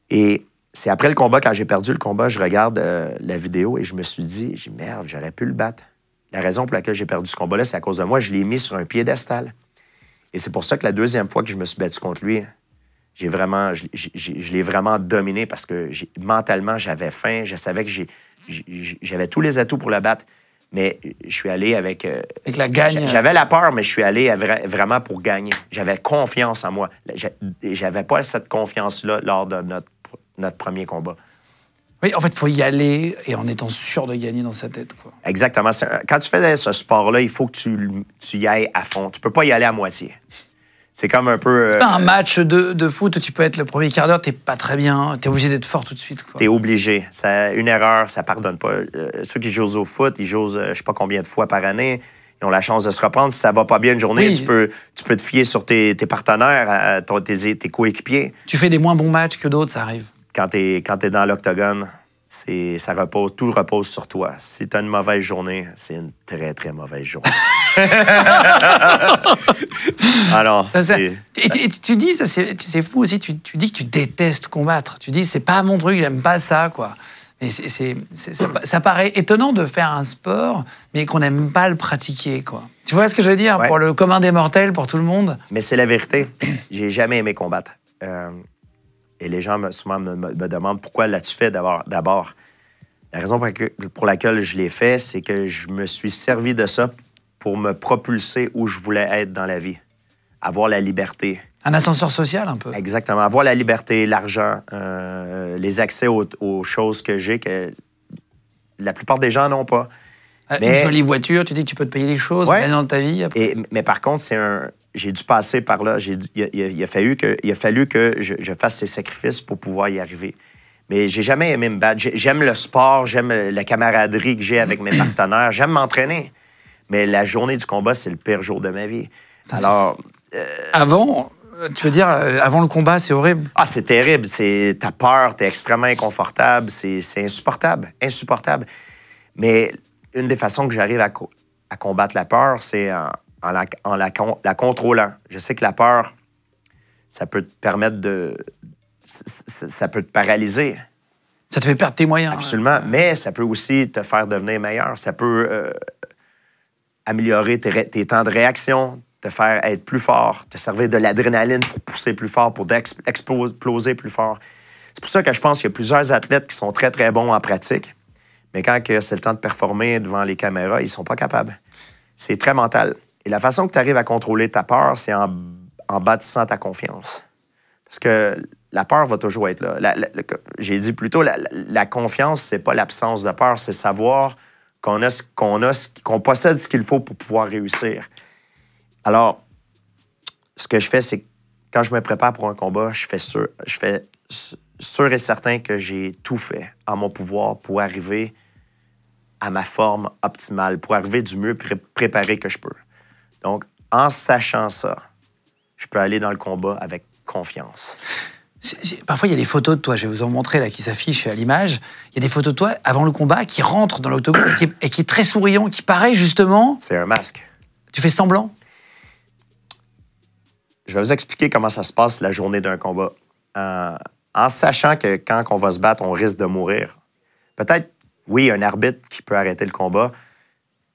Et c'est après le combat, quand j'ai perdu le combat, je regarde la vidéo et je me suis dit, merde, j'aurais pu le battre. La raison pour laquelle j'ai perdu ce combat-là, c'est à cause de moi. Je l'ai mis sur un piédestal. Et c'est pour ça que la deuxième fois que je me suis battu contre lui, je l'ai vraiment dominé parce que mentalement, j'avais faim. Je savais que j'avais tous les atouts pour le battre. Mais je suis allé avec la gagne. J'avais la peur, mais je suis allé vraiment pour gagner. J'avais confiance en moi. J'avais pas cette confiance-là lors de notre premier combat. Oui, en fait, il faut y aller et en étant sûr de gagner dans sa tête, quoi. Exactement. Quand tu fais ce sport-là, il faut que tu y ailles à fond. Tu peux pas y aller à moitié. C'est comme un peu... C'est pas un match de foot où tu peux être le premier quart d'heure, t'es pas très bien, t'es obligé d'être fort tout de suite, quoi. T'es obligé. Une erreur, ça pardonne pas. Ceux qui jouent au foot, ils jouent je sais pas combien de fois par année. Ils ont la chance de se reprendre. Si ça va pas bien une journée, oui. tu peux te fier sur tes partenaires, tes coéquipiers. Tu fais des moins bons matchs que d'autres, ça arrive. Quand t'es dans l'octogone, tout repose sur toi. Si t'as une mauvaise journée, c'est une très, très mauvaise journée. Alors, tu dis, c'est fou aussi, tu dis que tu détestes combattre. Tu dis, c'est pas mon truc, j'aime pas ça, quoi. Mais ça paraît étonnant de faire un sport, mais qu'on n'aime pas le pratiquer, quoi. Tu vois ce que je veux dire? Ouais. Pour le commun des mortels, pour tout le monde. Mais c'est la vérité. J'ai jamais aimé combattre. Et les gens souvent me demandent pourquoi l'as-tu fait d'abord. La raison pour laquelle je l'ai fait, c'est que je me suis servi de ça pour me propulser où je voulais être dans la vie. Avoir la liberté. Un ascenseur social, un peu. Exactement. Avoir la liberté, l'argent, les accès aux choses que j'ai, que la plupart des gens n'ont pas. Une jolie voiture, tu dis que tu peux te payer les choses dans ta vie. Après. Mais par contre, j'ai dû passer par là. Il a fallu que je fasse ces sacrifices pour pouvoir y arriver. Mais j'ai jamais aimé me battre. J'aime le sport, j'aime la camaraderie que j'ai avec mes partenaires, j'aime m'entraîner. Mais la journée du combat, c'est le pire jour de ma vie. Alors... Avant, tu veux dire, avant le combat, c'est horrible? Ah, c'est terrible. T'as peur, t'es extrêmement inconfortable, c'est insupportable. Insupportable. Mais une des façons que j'arrive à combattre la peur, c'est en la contrôlant. Je sais que la peur, ça peut te permettre ça peut te paralyser. Ça te fait perdre tes moyens. Absolument. Mais ça peut aussi te faire devenir meilleur. Ça peut améliorer tes temps de réaction, te faire être plus fort, te servir de l'adrénaline pour pousser plus fort, pour exploser plus fort. C'est pour ça que je pense qu'il y a plusieurs athlètes qui sont très, très bons en pratique, mais quand c'est le temps de performer devant les caméras, ils ne sont pas capables. C'est très mental. Et la façon que tu arrives à contrôler ta peur, c'est en bâtissant ta confiance. Parce que la peur va toujours être là. J'ai dit plus tôt, la confiance, c'est pas l'absence de peur, c'est savoir qu'on possède ce qu'il faut pour pouvoir réussir. Alors, ce que je fais, c'est que quand je me prépare pour un combat, je fais sûr et certain que j'ai tout fait en mon pouvoir pour arriver à ma forme optimale, pour arriver du mieux préparé que je peux. Donc, en sachant ça, je peux aller dans le combat avec confiance. Parfois, il y a des photos de toi, je vais vous en montrer, là, qui s'affichent à l'image. Il y a des photos de toi avant le combat qui rentrent dans l'octogone et qui est très souriant, qui paraît justement... C'est un masque. Tu fais semblant? Je vais vous expliquer comment ça se passe la journée d'un combat. En sachant que quand on va se battre, on risque de mourir. Peut-être, oui, un arbitre qui peut arrêter le combat,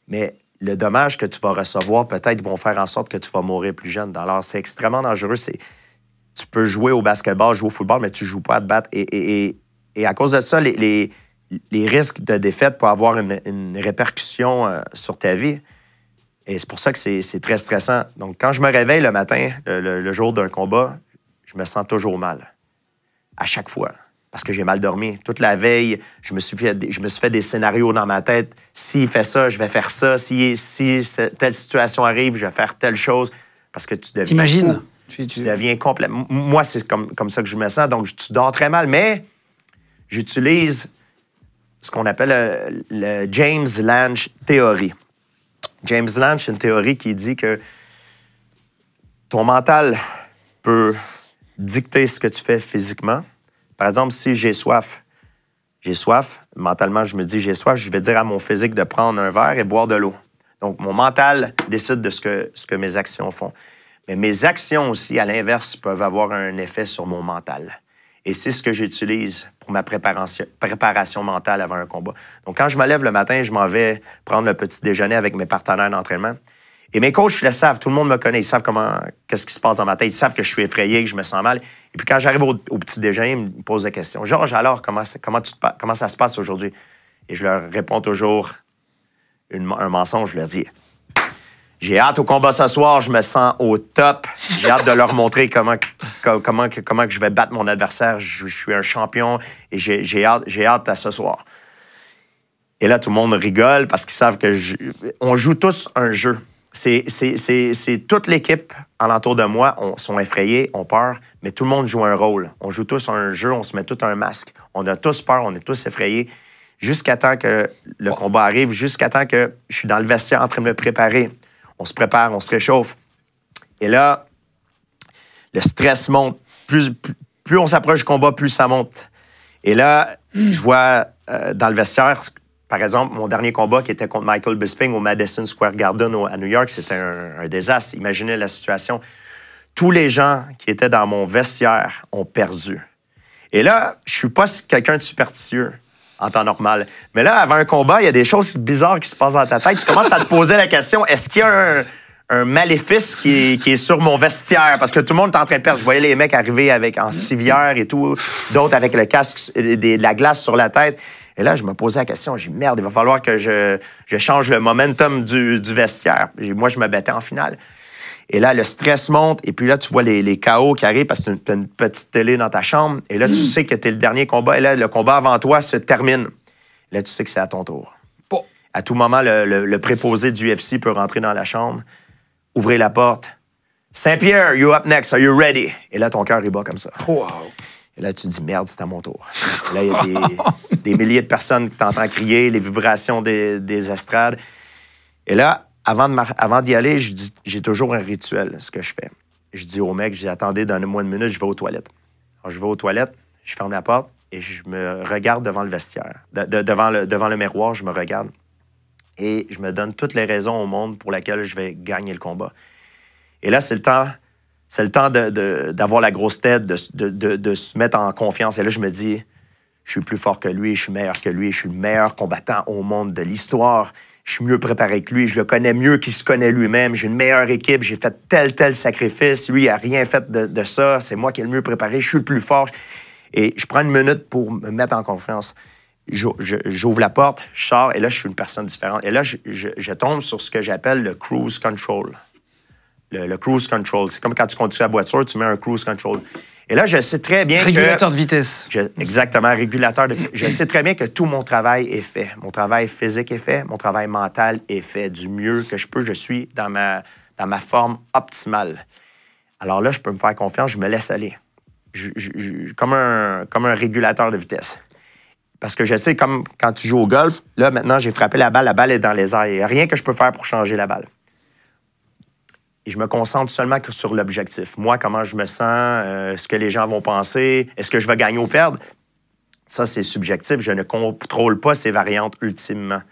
mais le dommage que tu vas recevoir, peut-être, vont faire en sorte que tu vas mourir plus jeune. Alors, c'est extrêmement dangereux. Tu peux jouer au basketball, jouer au football, mais tu ne joues pas à te battre. Et à cause de ça, les risques de défaite peuvent avoir une répercussion sur ta vie. Et c'est pour ça que c'est très stressant. Donc, quand je me réveille le matin, le jour d'un combat, je me sens toujours mal. À chaque fois. Parce que j'ai mal dormi. Toute la veille, je me suis fait des scénarios dans ma tête. S'il fait ça, je vais faire ça. Si telle situation arrive, je vais faire telle chose. Parce que tu deviens... T'imagines? Tu deviens complètement... Moi, c'est comme ça que je me sens. Donc, tu dors très mal. Mais j'utilise ce qu'on appelle le James Lange Theory. James Lange, c'est une théorie qui dit que ton mental peut dicter ce que tu fais physiquement. Par exemple, si j'ai soif, mentalement, je me dis j'ai soif, je vais dire à mon physique de prendre un verre et boire de l'eau. Donc, mon mental décide de ce que mes actions font. Mais mes actions aussi, à l'inverse, peuvent avoir un effet sur mon mental. Et c'est ce que j'utilise pour ma préparation mentale avant un combat. Donc, quand je me lève le matin, je m'en vais prendre le petit déjeuner avec mes partenaires d'entraînement. Et mes coachs le savent, tout le monde me connaît, ils savent qu'est-ce qui se passe dans ma tête, ils savent que je suis effrayé, que je me sens mal. Et puis quand j'arrive au petit déjeuner, ils me posent des questions. Georges, alors, comment ça se passe aujourd'hui? Et je leur réponds toujours un mensonge, je leur dis... J'ai hâte au combat ce soir, je me sens au top. J'ai hâte de leur montrer comment que je vais battre mon adversaire. Je suis un champion et j'ai hâte à ce soir. Et là, tout le monde rigole parce qu'ils savent on joue tous un jeu. C'est toute l'équipe alentour de moi sont effrayés, ont peur, mais tout le monde joue un rôle. On joue tous un jeu, on se met tous un masque. On a tous peur, on est tous effrayés. Jusqu'à temps que le combat arrive, jusqu'à temps que je suis dans le vestiaire en train de me préparer. On se prépare, on se réchauffe. Et là, le stress monte. Plus on s'approche du combat, plus ça monte. Et là, je vois dans le vestiaire, par exemple, mon dernier combat qui était contre Michael Bisping au Madison Square Garden à New York, c'était un désastre. Imaginez la situation. Tous les gens qui étaient dans mon vestiaire ont perdu. Et là, je suis pas quelqu'un de superstitieux en temps normal. Mais là, avant un combat, il y a des choses bizarres qui se passent dans ta tête. Tu commences à te poser la question, est-ce qu'il y a un maléfice qui est sur mon vestiaire? Parce que tout le monde est en train de perdre. Je voyais les mecs arriver en civière et tout, d'autres avec le casque, de la glace sur la tête. Et là, je me posais la question, j'ai dit, merde, il va falloir que je change le momentum du vestiaire. Et moi, je me battais en finale. Et là, le stress monte. Et puis là, tu vois les KO qui arrivent parce que tu as une petite télé dans ta chambre. Et là, tu sais que tu es le dernier combat. Et là, le combat avant toi se termine. Et là, tu sais que c'est à ton tour. Bon. À tout moment, le préposé du UFC peut rentrer dans la chambre, ouvrir la porte. Saint-Pierre, you up next. Are you ready? Et là, ton cœur, il bat comme ça. Wow. Et là, tu te dis, merde, c'est à mon tour. Et là, il y a des milliers de personnes qui t'entendent crier, les vibrations des estrades. Et là, avant d'y aller, j'ai toujours un rituel, ce que je fais. Je dis au mec, attendez, donnez-moi une minute, je vais aux toilettes. Alors, je vais aux toilettes, je ferme la porte et je me regarde devant le vestiaire. Devant le miroir, je me regarde et je me donne toutes les raisons au monde pour lesquelles je vais gagner le combat. Et là, c'est le temps d'avoir la grosse tête, de se mettre en confiance. Et là, je me dis, Je suis plus fort que lui, je suis meilleur que lui, je suis le meilleur combattant au monde de l'histoire. Je suis mieux préparé que lui, je le connais mieux qu'il se connaît lui-même. J'ai une meilleure équipe, j'ai fait tel sacrifice. Lui, il n'a rien fait de ça. C'est moi qui ai le mieux préparé, je suis le plus fort. Et je prends une minute pour me mettre en confiance. J'ouvre la porte, je sors, et là, je suis une personne différente. Et là, je tombe sur ce que j'appelle le cruise control. Le cruise control, c'est comme quand tu conduis la voiture, tu mets un cruise control. Et là, je sais très bien Régulateur de vitesse. Exactement, régulateur de vitesse. Je sais très bien que tout mon travail est fait. Mon travail physique est fait, mon travail mental est fait du mieux que je peux. Je suis dans ma forme optimale. Alors là, je peux me faire confiance, je me laisse aller. Comme un régulateur de vitesse. Parce que je sais, comme quand tu joues au golf, là, maintenant, j'ai frappé la balle est dans les airs. Il n'y a rien que je peux faire pour changer la balle. Et je me concentre seulement que sur l'objectif. Moi, comment je me sens, ce que les gens vont penser, est-ce que je vais gagner ou perdre? Ça, c'est subjectif. Je ne contrôle pas ces variantes ultimement.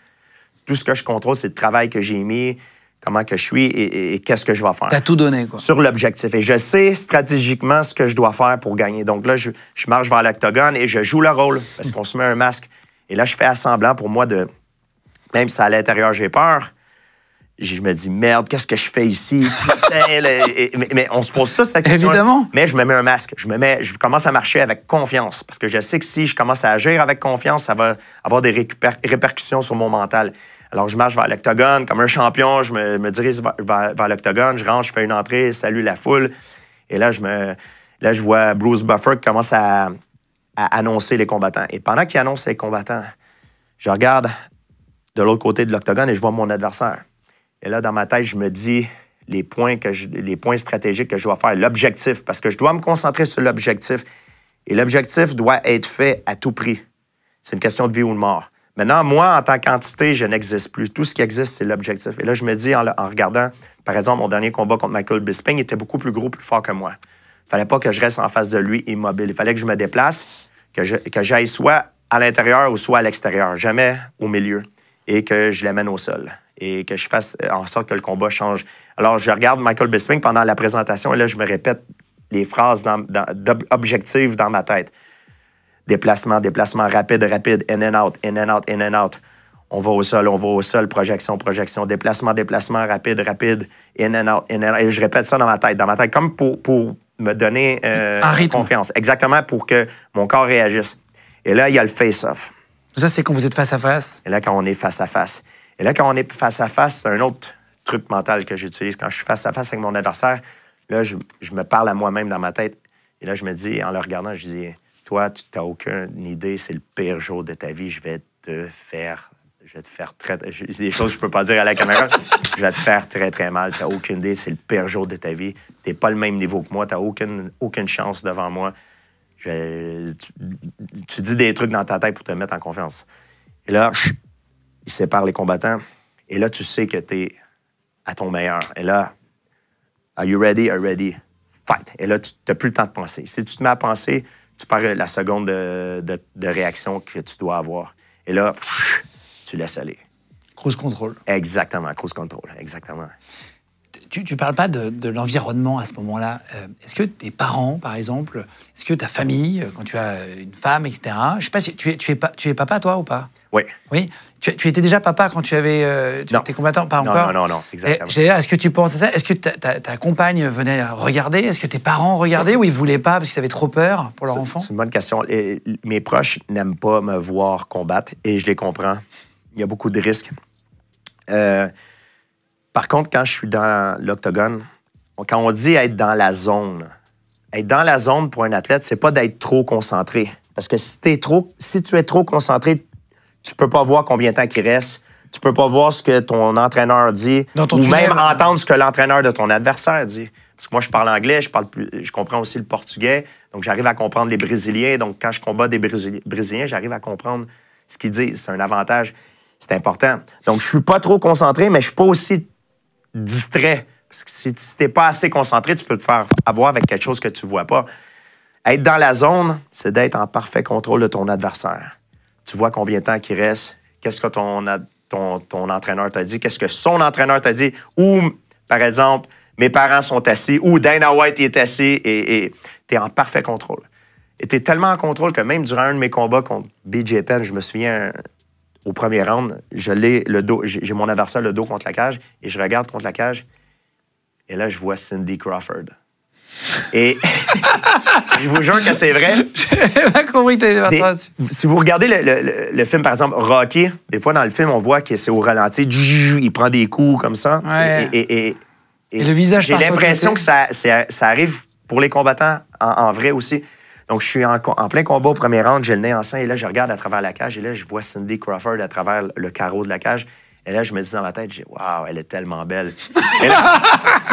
Tout ce que je contrôle, c'est le travail que j'ai mis, comment que je suis et qu'est-ce que je vais faire. T'as tout donné, quoi. Sur l'objectif. Et je sais stratégiquement ce que je dois faire pour gagner. Donc là, je marche vers l'octogone et je joue le rôle parce qu'on se met un masque. Et là, je fais assemblant pour moi de... Même si à l'intérieur, j'ai peur... Je me dis, merde, qu'est-ce que je fais ici? mais on se pose tous cette question. Évidemment. Mais je me mets un masque. Je commence à marcher avec confiance. Parce que je sais que si je commence à agir avec confiance, ça va avoir des répercussions sur mon mental. Alors, je marche vers l'octogone comme un champion. Je me dirige vers l'octogone. Je rentre, je fais une entrée, salue la foule. Et là, je vois Bruce Buffer qui commence à annoncer les combattants. Et pendant qu'il annonce les combattants, je regarde de l'autre côté de l'octogone et je vois mon adversaire. Et là, dans ma tête, je me dis les points stratégiques que je dois faire, l'objectif, parce que je dois me concentrer sur l'objectif. Et l'objectif doit être fait à tout prix. C'est une question de vie ou de mort. Maintenant, moi, en tant qu'entité, je n'existe plus. Tout ce qui existe, c'est l'objectif. Et là, je me dis, en regardant, par exemple, mon dernier combat contre Michael Bisping, il était beaucoup plus gros, plus fort que moi. Il ne fallait pas que je reste en face de lui immobile. Il fallait que je me déplace, que j'aille soit à l'intérieur ou soit à l'extérieur, jamais au milieu, et que je l'amène au sol. Et que je fasse en sorte que le combat change. Alors, je regarde Michael Bisping pendant la présentation et là, je me répète les phrases objectives dans ma tête. Déplacement, rapide, in and out, in and out, in and out. On va au sol, projection, déplacement, rapide, in and out, in and out. Et je répète ça dans ma tête, comme pour me donner confiance. Exactement, pour que mon corps réagisse. Et là, il y a le face-off. Ça, c'est quand vous êtes face à face? Et là, quand on est face à face. Et là, quand on est face à face, c'est un autre truc mental que j'utilise. Quand je suis face à face avec mon adversaire, là, je me parle à moi-même dans ma tête. Et là, je me dis, en le regardant, je dis, toi, tu n'as aucune idée, c'est le pire jour de ta vie. Je vais te faire très... Des choses que je ne peux pas dire à la caméra. Je vais te faire très, très mal. Tu n'as aucune idée, c'est le pire jour de ta vie. Tu n'es pas le même niveau que moi. Tu n'as aucune chance devant moi. Tu dis des trucs dans ta tête pour te mettre en confiance. Et là, il sépare les combattants. Et là, tu sais que tu es à ton meilleur. Et là, are you ready? Are you ready? Fight. Et là, tu n'as plus le temps de penser. Si tu te mets à penser, tu perds la seconde de réaction que tu dois avoir. Et là, tu laisses aller. Cruise control. Exactement, cruise control. Exactement. Tu ne parles pas de l'environnement à ce moment-là. Est-ce que tes parents, par exemple, est-ce que ta famille, quand tu as une femme, etc., je ne sais pas si tu es papa, toi, ou pas? Oui. Oui. Tu étais déjà papa quand tu avais tes combattants? Pas encore? Non, exactement. Est-ce que tu penses à ça? Est-ce que ta compagne venait regarder? Est-ce que tes parents regardaient ou ils ne voulaient pas parce qu'ils avaient trop peur pour leur enfant? C'est une bonne question. Mes proches n'aiment pas me voir combattre et je les comprends. Il y a beaucoup de risques. Par contre, quand je suis dans l'octogone, quand on dit être dans la zone pour un athlète, c'est pas d'être trop concentré. Parce que si tu es trop concentré, tu peux pas voir combien de temps il reste, tu peux pas voir ce que ton entraîneur dit, ou même entendre ce que l'entraîneur de ton adversaire dit. Parce que moi, je parle anglais, je comprends aussi le portugais, donc j'arrive à comprendre les Brésiliens. Donc, quand je combats des Brésiliens, j'arrive à comprendre ce qu'ils disent. C'est un avantage, c'est important. Donc, je suis pas trop concentré, mais je suis pas aussi distrait. Parce que si tu n'es pas assez concentré, tu peux te faire avoir avec quelque chose que tu ne vois pas. Être dans la zone, c'est d'être en parfait contrôle de ton adversaire. Tu vois combien de temps il reste, qu'est-ce que ton entraîneur t'a dit, qu'est-ce que son entraîneur t'a dit, ou, par exemple, mes parents sont assis, ou Dana White est assis, et tu es en parfait contrôle. été tellement en contrôle que même durant un de mes combats contre BJ Penn, je me souviens, au premier round, j'ai mon adversaire le dos contre la cage et je regarde contre la cage et là, je vois Cindy Crawford. Et je vous jure que c'est vrai. J'ai pas compris si vous regardez le film, par exemple, Rocky, des fois dans le film, on voit que c'est au ralenti. Il prend des coups comme ça. Ouais. Et le visage j'ai l'impression que ça arrive pour les combattants en vrai aussi. Donc, je suis en plein combat au premier round, j'ai le nez en sang, et là, je regarde à travers la cage, et là, je vois Cindy Crawford à travers le carreau de la cage. Et là, je me dis dans ma tête, waouh, elle est tellement belle. Et là,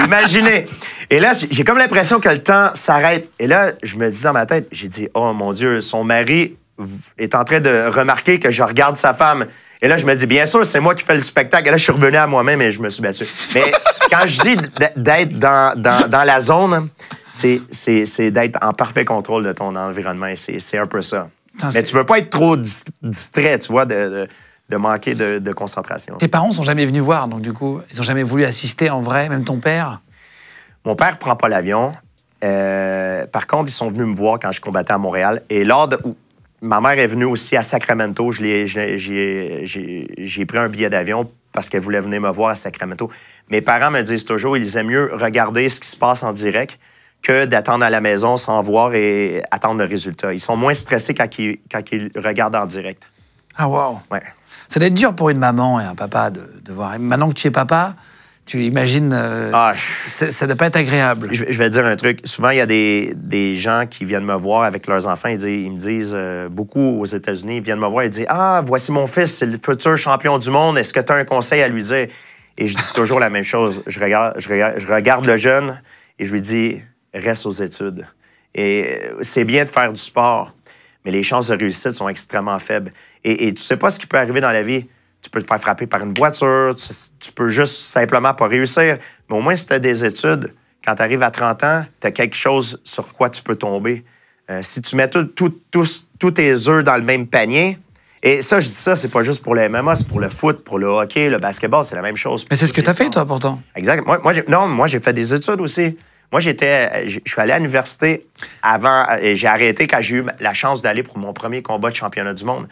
imaginez. Et là, j'ai comme l'impression que le temps s'arrête. Et là, je me dis dans ma tête, j'ai dit, oh mon Dieu, son mari est en train de remarquer que je regarde sa femme. Et là, je me dis, bien sûr, c'est moi qui fais le spectacle. Et là, je suis revenu à moi-même et je me suis battu. Mais quand je dis d'être dans la zone, c'est d'être en parfait contrôle de ton environnement. C'est un peu ça. Mais tu veux pas être trop distrait, tu vois, de manquer de concentration. Tes parents sont jamais venus voir, donc du coup, ils ont jamais voulu assister en vrai, même ton père? Mon père prend pas l'avion. Par contre, ils sont venus me voir quand je combattais à Montréal. Et ma mère est venue aussi à Sacramento. J'ai pris un billet d'avion parce qu'elle voulait venir me voir à Sacramento. Mes parents me disent toujours qu'ils aiment mieux regarder ce qui se passe en direct que d'attendre à la maison sans voir et attendre le résultat. Ils sont moins stressés quand ils regardent en direct. Ah, wow. Ouais. Ça doit être dur pour une maman et un papa de voir. Maintenant que tu es papa, tu imagines... ça ne doit pas être agréable. Je vais te dire un truc. Souvent, il y a des gens qui viennent me voir avec leurs enfants. Ils me disent, beaucoup aux États-Unis, ils viennent me voir et disent « Ah, voici mon fils, c'est le futur champion du monde. Est-ce que tu as un conseil à lui dire? » Et je dis toujours la même chose. Je regarde le jeune et je lui dis « Reste aux études. » Et c'est bien de faire du sport, mais les chances de réussite sont extrêmement faibles. Et tu sais pas ce qui peut arriver dans la vie. Tu peux te faire frapper par une voiture, tu peux juste simplement pas réussir. Mais au moins, si tu as des études, quand tu arrives à 30 ans, tu as quelque chose sur quoi tu peux tomber. Si tu mets tous tes œufs dans le même panier, et ça, je dis ça, c'est pas juste pour le MMA, c'est pour le foot, pour le hockey, le basketball, c'est la même chose. Mais c'est ce que tu as fait, toi, pourtant. Exact. Moi, j'ai fait des études aussi. Moi, je suis allé à l'université avant, et j'ai arrêté quand j'ai eu la chance d'aller pour mon premier combat de championnat du monde.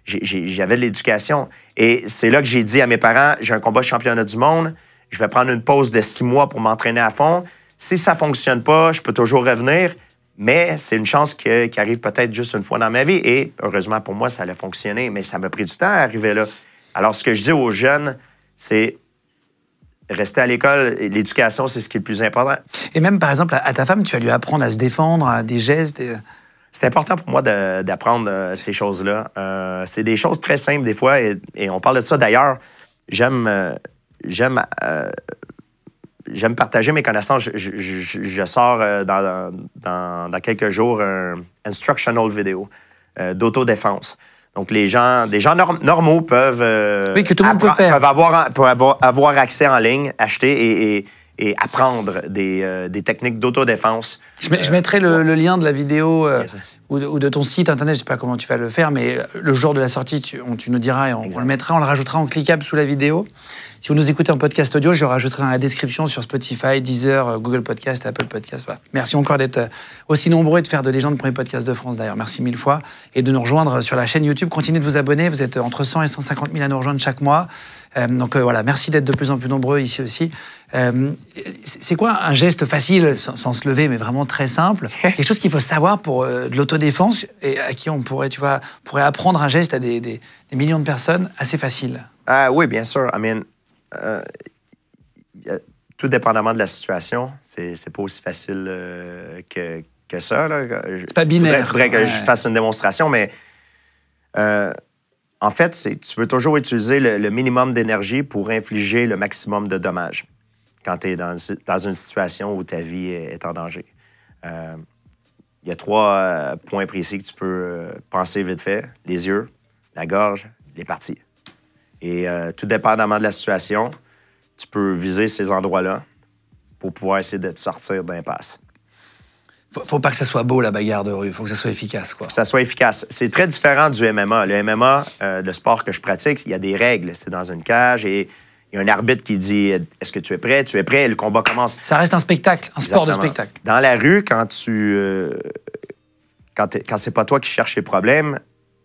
J'avais de l'éducation. Et c'est là que j'ai dit à mes parents, j'ai un combat de championnat du monde, je vais prendre une pause de 6 mois pour m'entraîner à fond. Si ça ne fonctionne pas, je peux toujours revenir, mais c'est une chance qui arrive peut-être juste une fois dans ma vie. Et heureusement pour moi, ça a fonctionné, mais ça m'a pris du temps à arriver là. Alors, ce que je dis aux jeunes, c'est rester à l'école. L'éducation, c'est ce qui est le plus important. Et même, par exemple, à ta femme, tu vas lui apprendre à se défendre, à des gestes... C'est important pour moi d'apprendre ces choses-là. C'est des choses très simples des fois, et on parle de ça d'ailleurs. J'aime partager mes connaissances. Je sors dans quelques jours un instructional vidéo d'autodéfense. Donc, des gens normaux peuvent, oui, que tout le monde peut faire. peuvent avoir accès en ligne, acheter et apprendre des techniques d'autodéfense. Je mettrai le lien de la vidéo ou de ton site internet, je ne sais pas comment tu vas le faire, mais le jour de la sortie, tu nous diras et on le mettra, on le rajoutera en cliquable sous la vidéo. Si vous nous écoutez en podcast audio, je le rajouterai dans la description sur Spotify, Deezer, Google Podcast, Apple Podcast. Voilà. Merci encore d'être aussi nombreux et de faire de Légendes le premier podcast de France d'ailleurs. Merci 1000 fois. Et de nous rejoindre sur la chaîne YouTube. Continuez de vous abonner. Vous êtes entre 100 et 150 000 à nous rejoindre chaque mois. Donc voilà, merci d'être de plus en plus nombreux ici aussi. C'est quoi un geste facile, sans se lever, mais vraiment très simple? Quelque chose qu'il faut savoir pour de l'autodéfense et à qui on pourrait apprendre un geste à des millions de personnes assez facile. Oui, bien sûr. I mean, tout dépendamment de la situation, c'est pas aussi facile que ça. C'est pas binaire. Il faudrait que je fasse une démonstration, mais en fait, tu veux toujours utiliser le minimum d'énergie pour infliger le maximum de dommages quand tu es dans une situation où ta vie est en danger. Il y a 3 points précis que tu peux penser vite fait. Les yeux, la gorge, les parties. Et tout dépendamment de la situation, tu peux viser ces endroits-là pour pouvoir essayer de te sortir d'impasse. Faut pas que ça soit beau, la bagarre de rue. Faut que ça soit efficace, quoi. Que ça soit efficace. C'est très différent du MMA. Le MMA, le sport que je pratique, il y a des règles. C'est dans une cage et il y a un arbitre qui dit « Est-ce que tu es prêt? » Tu es prêt, le combat commence. Ça reste un spectacle, un sport de spectacle. Dans la rue, quand quand c'est pas toi qui cherches les problèmes,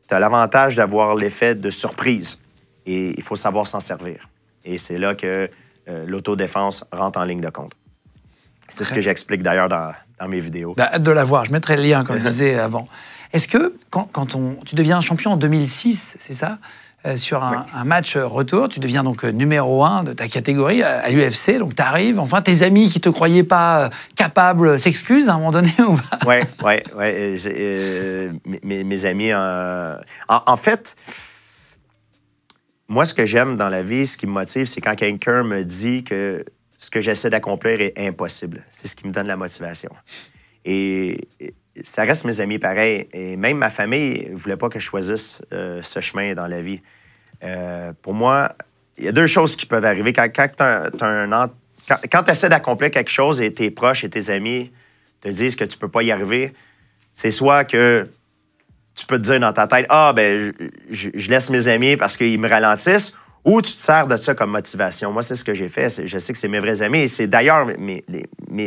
tu as l'avantage d'avoir l'effet de surprise. Et il faut savoir s'en servir. Et c'est là que l'autodéfense rentre en ligne de compte. C'est ce que j'explique d'ailleurs dans mes vidéos. Hâte de la voir. Je mettrai le lien, comme je disais avant. Est-ce que quand tu deviens champion en 2006, c'est ça, sur un match retour, tu deviens donc numéro 1 de ta catégorie à l'UFC, donc tu arrives, enfin tes amis qui te croyaient pas capable s'excusent à un moment donné ou pas? Oui. Mes amis... En fait, moi, ce que j'aime dans la vie, ce qui me motive, c'est quand quelqu'un me dit que ce que j'essaie d'accomplir est impossible. C'est ce qui me donne la motivation. Et ça reste mes amis pareil. Et même ma famille ne voulait pas que je choisisse ce chemin dans la vie. Pour moi, il y a deux choses qui peuvent arriver. Quand tu essaies d'accomplir quelque chose et tes proches et tes amis te disent que tu ne peux pas y arriver, c'est soit que tu peux te dire dans ta tête « Ah, ben je laisse mes amis parce qu'ils me ralentissent », ou tu te sers de ça comme motivation. Moi, c'est ce que j'ai fait. Je sais que c'est mes vrais amis. Et c'est d'ailleurs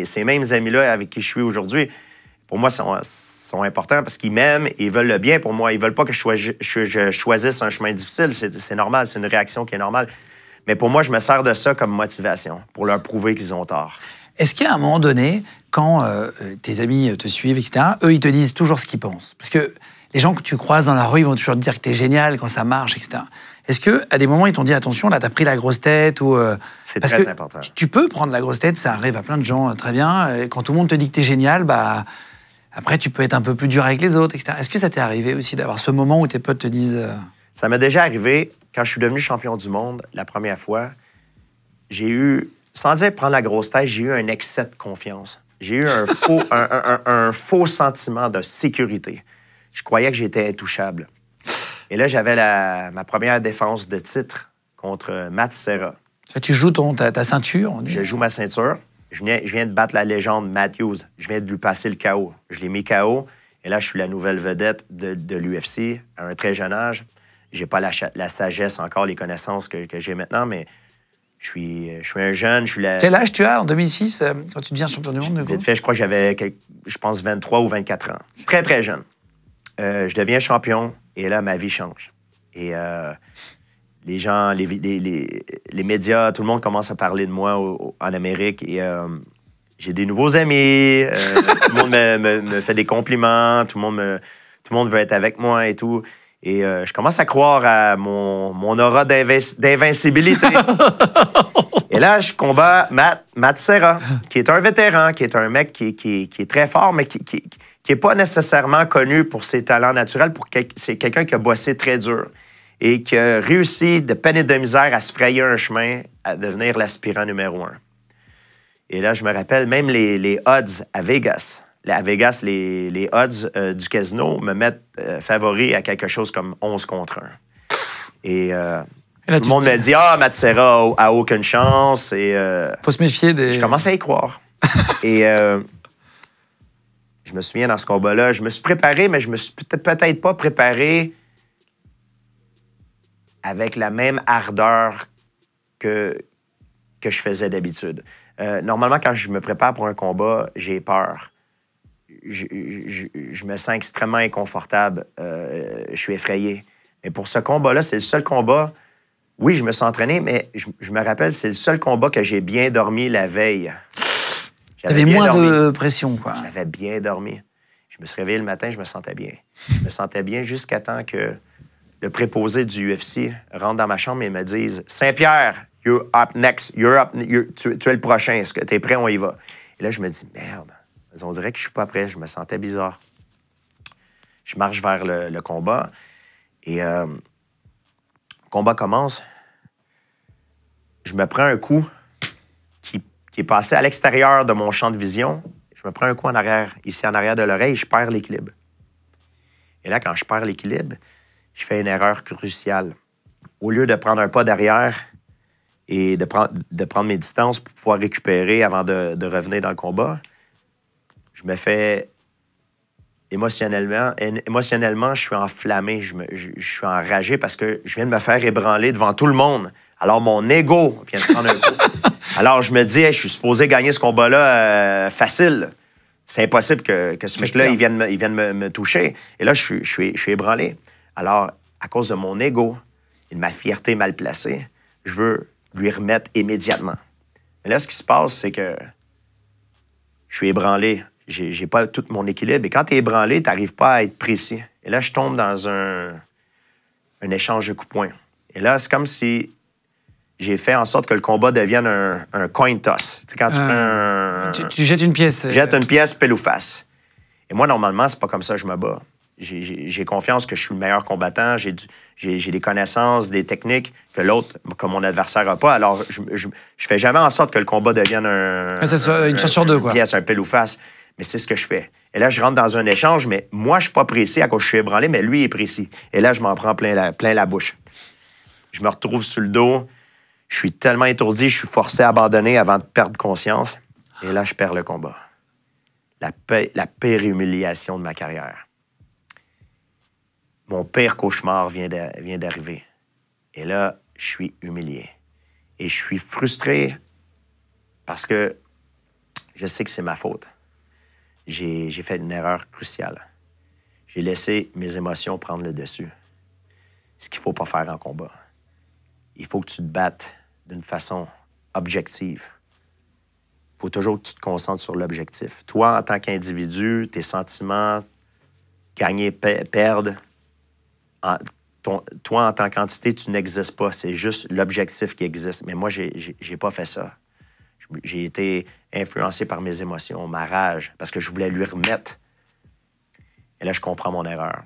ces mêmes amis-là avec qui je suis aujourd'hui, pour moi, sont importants parce qu'ils m'aiment, ils veulent le bien pour moi. Ils veulent pas que je choisisse un chemin difficile. C'est normal, c'est une réaction qui est normale. Mais pour moi, je me sers de ça comme motivation pour leur prouver qu'ils ont tort. Est-ce qu'à un moment donné, quand tes amis te suivent, etc., eux, ils te disent toujours ce qu'ils pensent? Parce que les gens que tu croises dans la rue, ils vont toujours te dire que t'es génial quand ça marche, etc. Est-ce qu'à des moments, ils t'ont dit, attention, là, t'as pris la grosse tête ou, c'est très important. Tu peux prendre la grosse tête, ça arrive à plein de gens, très bien. Et quand tout le monde te dit que t'es génial, bah, après, tu peux être un peu plus dur avec les autres, etc. Est-ce que ça t'est arrivé aussi d'avoir ce moment où tes potes te disent... Ça m'est déjà arrivé, quand je suis devenu champion du monde, la première fois, j'ai eu, sans dire prendre la grosse tête, j'ai eu un excès de confiance. J'ai eu un faux sentiment de sécurité. Je croyais que j'étais intouchable. Et là, j'avais ma première défense de titre contre Matt Serra. Tu joues ta ceinture? Je joue ma ceinture. Je viens de battre la légende Matthews. Je viens de lui passer le KO. Je l'ai mis KO. Et là, je suis la nouvelle vedette de l'UFC à un très jeune âge. J'ai pas la sagesse encore, les connaissances que j'ai maintenant, mais je suis un jeune. Quel âge tu as en 2006 quand tu deviens champion du monde? Vite fait, je crois que j'avais, je pense, 23 ou 24 ans. Très, très jeune. Je deviens champion et là, ma vie change. Et les gens, les médias, tout le monde commence à parler de moi en Amérique. Et j'ai des nouveaux amis. Tout le monde me fait des compliments. Tout le monde veut être avec moi et tout. Et je commence à croire à mon aura d'invincibilité. Et là, je combats Matt Serra, qui est un vétéran, qui est un mec qui est très fort, mais qui n'est pas nécessairement connu pour ses talents naturels. C'est quelqu'un qui a bossé très dur et qui a réussi de peine et de misère à se frayer un chemin à devenir l'aspirant numéro 1. Et là, je me rappelle, même les odds à Vegas, les odds du casino me mettent favori à quelque chose comme 11 contre 1. Et là, tout le monde me dit « Ah, Matt Serra a aucune chance. » Et faut se méfier des... Je commence à y croire. Et je me souviens, dans ce combat-là, je me suis préparé, mais je me suis peut-être pas préparé avec la même ardeur que je faisais d'habitude. Normalement, quand je me prépare pour un combat, j'ai peur. Je me sens extrêmement inconfortable. Je suis effrayé. Mais pour ce combat-là, c'est le seul combat... Oui, je me suis entraîné, mais je me rappelle, c'est le seul combat que j'ai bien dormi la veille. J'avais moins de pression, quoi. J'avais bien dormi. Je me suis réveillé le matin, je me sentais bien. Je me sentais bien jusqu'à temps que le préposé du UFC rentre dans ma chambre et me dise « Saint-Pierre, you're up next. Tu es le prochain. Est-ce que tu es prêt? On y va. » Et là, je me dis « Merde. » On dirait que je suis pas prêt. Je me sentais bizarre. Je marche vers le combat et le combat commence. Je me prends un coup qui est passé à l'extérieur de mon champ de vision. Je me prends un coup en arrière, ici en arrière de l'oreille, je perds l'équilibre. Et là, quand je perds l'équilibre, je fais une erreur cruciale. Au lieu de prendre un pas derrière et de prendre mes distances pour pouvoir récupérer avant de revenir dans le combat, je me fais... Émotionnellement, je suis enflammé, je suis enragé parce que je viens de me faire ébranler devant tout le monde. Alors, mon ego vient de prendre un coup. Alors, je me dis, hey, je suis supposé gagner ce combat-là facile. C'est impossible que ce mec-là, il vienne me toucher. Et là, je suis ébranlé. Alors, à cause de mon ego et de ma fierté mal placée, je veux lui remettre immédiatement. Mais là, ce qui se passe, c'est que je suis ébranlé. J'ai pas tout mon équilibre. Et quand tu es ébranlé, tu n'arrives pas à être précis. Et là, je tombe dans un échange de coups de poing. Et là, c'est comme si j'ai fait en sorte que le combat devienne un coin toss. Tu sais, quand tu prends tu jettes une pièce. Jette une pièce, pile ou face. Et moi, normalement, c'est pas comme ça que je me bats. J'ai confiance que je suis le meilleur combattant. J'ai des connaissances, des techniques que l'autre, comme mon adversaire, n'a pas. Alors, je fais jamais en sorte que le combat devienne une chance sur deux, quoi. Une pièce, un pile ou face. Mais c'est ce que je fais. Et là, je rentre dans un échange, mais moi, je suis pas précis à cause que je suis ébranlé, mais lui est précis. Et là, je m'en prends plein la bouche. Je me retrouve sur le dos. Je suis tellement étourdi, je suis forcé à abandonner avant de perdre conscience. Et là, je perds le combat. La pire humiliation de ma carrière. Mon pire cauchemar vient d'arriver. Et là, je suis humilié. Et je suis frustré parce que je sais que c'est ma faute. J'ai fait une erreur cruciale. J'ai laissé mes émotions prendre le dessus. Ce qu'il ne faut pas faire en combat. Il faut que tu te battes d'une façon objective. Il faut toujours que tu te concentres sur l'objectif. Toi, en tant qu'individu, tes sentiments, gagner, perdre, toi, en tant qu'entité, tu n'existes pas. C'est juste l'objectif qui existe. Mais moi, j'ai pas fait ça. J'ai été influencé par mes émotions, ma rage, parce que je voulais lui remettre. Et là, je comprends mon erreur.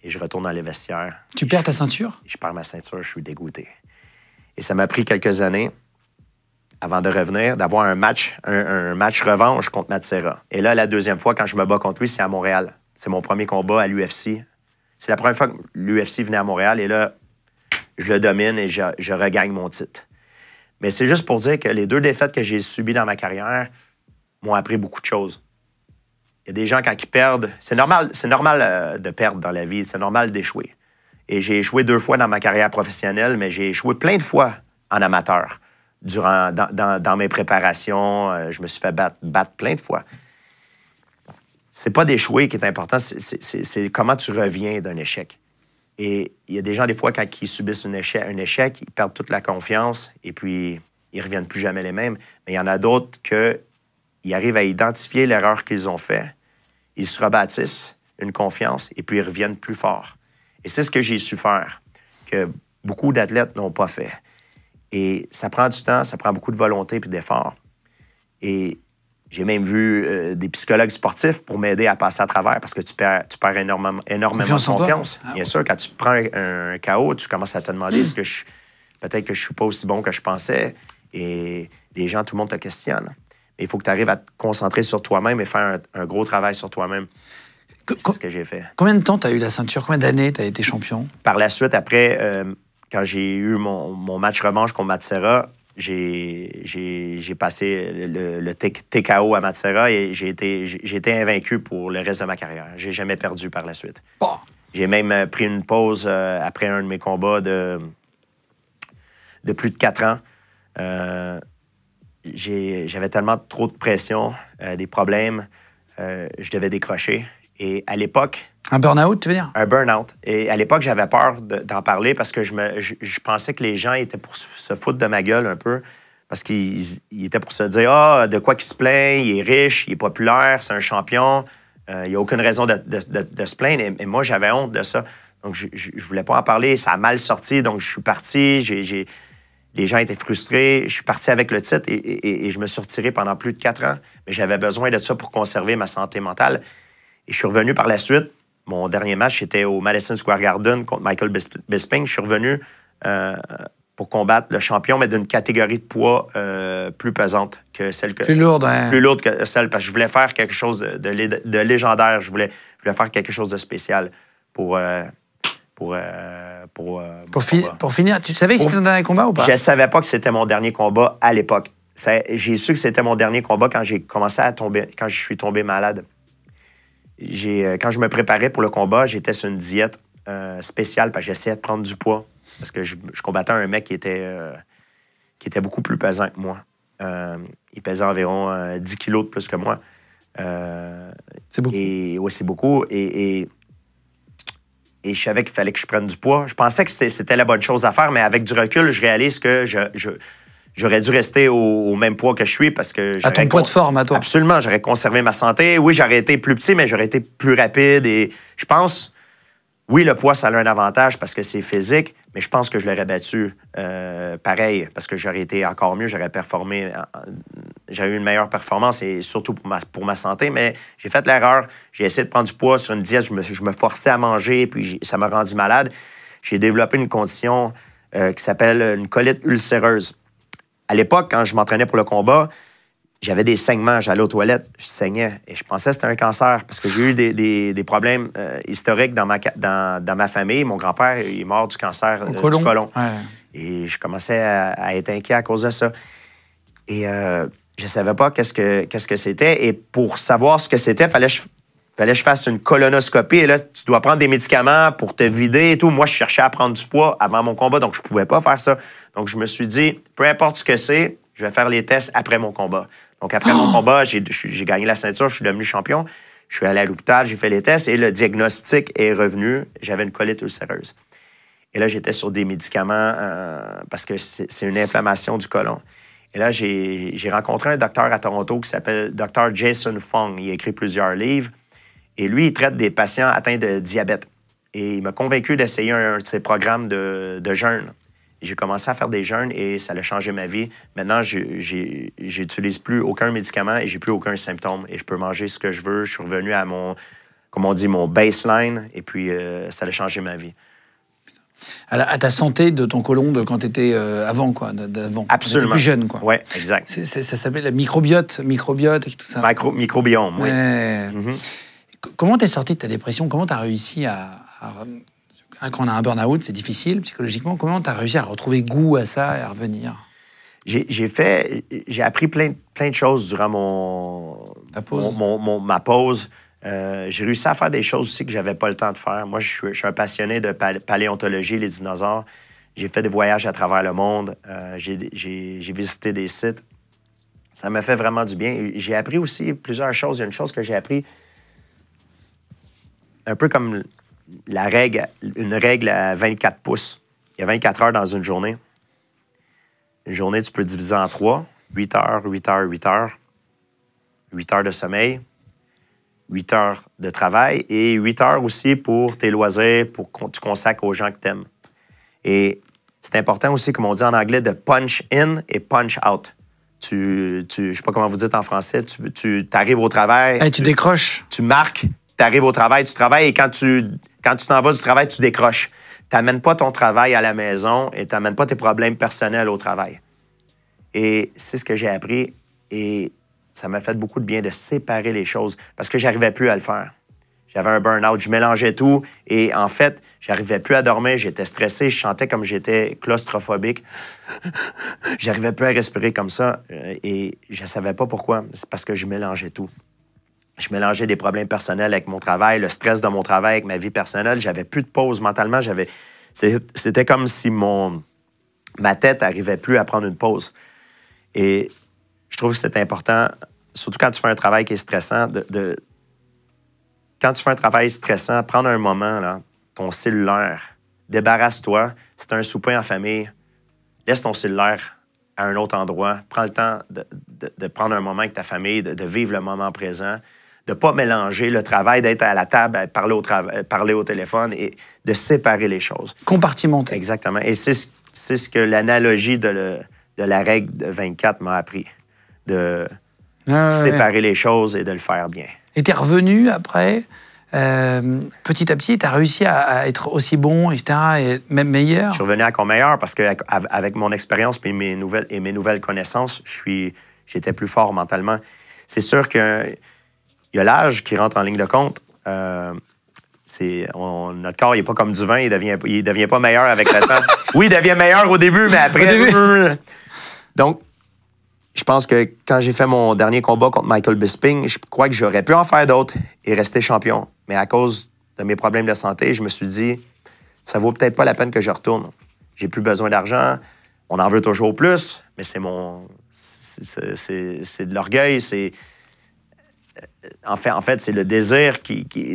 Et je retourne dans les vestiaires. Tu perds ta ceinture? Je perds ma ceinture, je suis dégoûté. Et ça m'a pris quelques années avant de revenir, d'avoir un match revanche contre Matsera. Et là, la deuxième fois, quand je me bats contre lui, c'est à Montréal. C'est mon premier combat à l'UFC. C'est la première fois que l'UFC venait à Montréal. Et là, je le domine et je regagne mon titre. Mais c'est juste pour dire que les 2 défaites que j'ai subies dans ma carrière m'ont appris beaucoup de choses. Il y a des gens, quand ils perdent... C'est normal de perdre dans la vie. C'est normal d'échouer. Et j'ai échoué 2 fois dans ma carrière professionnelle, mais j'ai échoué plein de fois en amateur. Dans mes préparations, je me suis fait battre plein de fois. C'est pas d'échouer qui est important, c'est comment tu reviens d'un échec. Et il y a des gens, des fois, quand ils subissent un échec, ils perdent toute la confiance et puis ils reviennent plus jamais les mêmes. Mais il y en a d'autres qui arrivent à identifier l'erreur qu'ils ont faite, ils se rebâtissent une confiance et puis ils reviennent plus fort. Et c'est ce que j'ai su faire, que beaucoup d'athlètes n'ont pas fait. Et ça prend du temps, ça prend beaucoup de volonté et d'effort. Et j'ai même vu des psychologues sportifs pour m'aider à passer à travers parce que tu perds énormément de confiance. Bien sûr, quand tu prends un KO, tu commences à te demander peut-être que je suis pas aussi bon que je pensais. Et les gens, tout le monde te questionne. Mais il faut que tu arrives à te concentrer sur toi-même et faire un gros travail sur toi-même. C'est ce que j'ai fait. Combien de temps tu as eu la ceinture? Combien d'années tu as été champion? Par la suite, après, quand j'ai eu mon match revanche contre Matsera, j'ai passé le TKO à Matsera et j'ai été invaincu pour le reste de ma carrière. J'ai jamais perdu par la suite. Oh. J'ai même pris une pause après un de mes combats de plus de 4 ans. J'avais tellement trop de pression, des problèmes, je devais décrocher. Et à l'époque... Un burn-out, tu veux dire? Un burn-out. Et à l'époque, j'avais peur d'en parler parce que je pensais que les gens étaient pour se foutre de ma gueule un peu. Parce qu'ils étaient pour se dire « Ah, de quoi qu'il se plaint? Il est riche, il est populaire, c'est un champion. Il n'y a aucune raison de se plaindre. » Et moi, j'avais honte de ça. Donc, je voulais pas en parler. Ça a mal sorti. Donc, je suis parti. Les gens étaient frustrés. Je suis parti avec le titre et je me suis retiré pendant plus de 4 ans. Mais j'avais besoin de ça pour conserver ma santé mentale. Et je suis revenu par la suite. Mon dernier match, c'était au Madison Square Garden contre Michael Bisping. Je suis revenu pour combattre le champion, mais d'une catégorie de poids plus pesante que celle que... Plus lourde, hein? Plus lourde que celle, parce que je voulais faire quelque chose de légendaire. Je voulais faire quelque chose de spécial pour finir. Tu savais que c'était ton dernier combat ou pas? Je ne savais pas que c'était mon dernier combat à l'époque. J'ai su que c'était mon dernier combat quand j'ai commencé à tomber, quand je suis tombé malade. Quand je me préparais pour le combat, j'étais sur une diète spéciale parce que j'essayais de prendre du poids. Parce que je combattais un mec qui était beaucoup plus pesant que moi. Il pesait environ 10 kilos de plus que moi. C'est beaucoup. Oui, c'est beaucoup. Et je savais qu'il fallait que je prenne du poids. Je pensais que c'était la bonne chose à faire, mais avec du recul, je réalise que j'aurais dû rester au même poids que je suis parce que... À ton poids de forme, à toi. Absolument. J'aurais conservé ma santé. Oui, j'aurais été plus petit, mais j'aurais été plus rapide. Et je pense... Oui, le poids, ça a un avantage parce que c'est physique, mais je pense que je l'aurais battu pareil parce que j'aurais été encore mieux, j'aurais performé, j'aurais eu une meilleure performance et surtout pour ma santé. Mais j'ai fait l'erreur. J'ai essayé de prendre du poids sur une diète, je me forçais à manger, puis ça m'a rendu malade. J'ai développé une condition qui s'appelle une colite ulcéreuse. À l'époque, quand je m'entraînais pour le combat, j'avais des saignements, j'allais aux toilettes, je saignais. Et je pensais que c'était un cancer parce que j'ai eu des problèmes historiques dans ma famille. Mon grand-père est mort du cancer du côlon. Ouais. Et je commençais à être inquiet à cause de ça. Et je ne savais pas qu'est-ce que c'était. Et pour savoir ce que c'était, il fallait que je fasse une colonoscopie. Et là, tu dois prendre des médicaments pour te vider et tout. Moi, je cherchais à prendre du poids avant mon combat, donc je ne pouvais pas faire ça. Donc, je me suis dit, peu importe ce que c'est, je vais faire les tests après mon combat. Donc, après mon combat, j'ai gagné la ceinture, je suis devenu champion. Je suis allé à l'hôpital, j'ai fait les tests et le diagnostic est revenu. J'avais une colite ulcéreuse. Et là, j'étais sur des médicaments parce que c'est une inflammation du côlon. Et là, j'ai rencontré un docteur à Toronto qui s'appelle Dr. Jason Fung. Il a écrit plusieurs livres. Et lui, il traite des patients atteints de diabète. Et il m'a convaincu d'essayer un de ses programmes de jeûne. J'ai commencé à faire des jeûnes et ça a changé ma vie. Maintenant, j'utilise plus aucun médicament et j'ai plus aucun symptôme. Et je peux manger ce que je veux. Je suis revenu à mon baseline. Et puis, ça a changé ma vie. À ta santé de ton côlon de quand tu étais avant, quoi. D'avant. Absolument. Plus jeune, quoi. Oui, exact. Ça s'appelle la microbiote et tout ça. Microbiome, oui. Ouais. Comment t'es sorti de ta dépression? Comment t'as réussi quand on a un burn-out, c'est difficile psychologiquement. Comment tu as réussi à retrouver goût à ça et à revenir? J'ai appris plein de choses durant ma pause. J'ai réussi à faire des choses aussi que j'avais pas le temps de faire. Moi, je suis un passionné de paléontologie, les dinosaures. J'ai fait des voyages à travers le monde. J'ai visité des sites. Ça m'a fait vraiment du bien. J'ai appris aussi plusieurs choses. Il y a une chose que j'ai appris, un peu comme une règle à 24 pouces. Il y a 24 heures dans une journée. Une journée, tu peux diviser en 3. 8 heures, 8 heures, 8 heures. 8 heures de sommeil, 8 heures de travail et 8 heures aussi pour tes loisirs, pour que tu consacres aux gens que tu aimes. Et c'est important aussi, comme on dit en anglais, de punch in et punch out. Je ne sais pas comment vous dites en français, tu arrives au travail. Hey, tu décroches. Tu marques, tu arrives au travail, tu travailles et quand tu t'en vas du travail, tu décroches. Tu n'amènes pas ton travail à la maison et tu n'amènes pas tes problèmes personnels au travail. Et c'est ce que j'ai appris et ça m'a fait beaucoup de bien de séparer les choses parce que j'arrivais plus à le faire. J'avais un burn-out, je mélangeais tout et en fait, j'arrivais plus à dormir, j'étais stressé, je sentais comme j'étais claustrophobique. J'arrivais plus à respirer comme ça et je savais pas pourquoi. C'est parce que je mélangeais tout. Je mélangeais des problèmes personnels avec mon travail, le stress de mon travail avec ma vie personnelle. J'avais plus de pause mentalement. C'était comme si ma tête n'arrivait plus à prendre une pause. Et je trouve que c'est important, surtout quand tu fais un travail qui est stressant, quand tu fais un travail stressant, prendre un moment, là, ton cellulaire, débarrasse-toi. Si tu as un souper en famille, laisse ton cellulaire à un autre endroit. Prends le temps de prendre un moment avec ta famille, de vivre le moment présent, de ne pas mélanger le travail, d'être à la table, parler au téléphone et de séparer les choses. Compartimenter. Exactement. Et c'est ce que l'analogie de la règle de 24 m'a appris. De séparer les choses et de le faire bien. Et tu es revenu après, petit à petit, tu as réussi à être aussi bon, etc., et même meilleur? Je suis revenu encore meilleur parce qu'avec mon expérience et mes nouvelles connaissances, j'étais plus fort mentalement. C'est sûr qu'il y a l'âge qui rentre en ligne de compte. Notre corps, il n'est pas comme du vin, il devient pas meilleur avec le temps. Oui, il devient meilleur au début, mais après... Donc, je pense que quand j'ai fait mon dernier combat contre Michael Bisping, je crois que j'aurais pu en faire d'autres et rester champion. Mais à cause de mes problèmes de santé, je me suis dit, ça vaut peut-être pas la peine que je retourne. J'ai plus besoin d'argent. On en veut toujours plus, mais c'est de l'orgueil. en fait, c'est le désir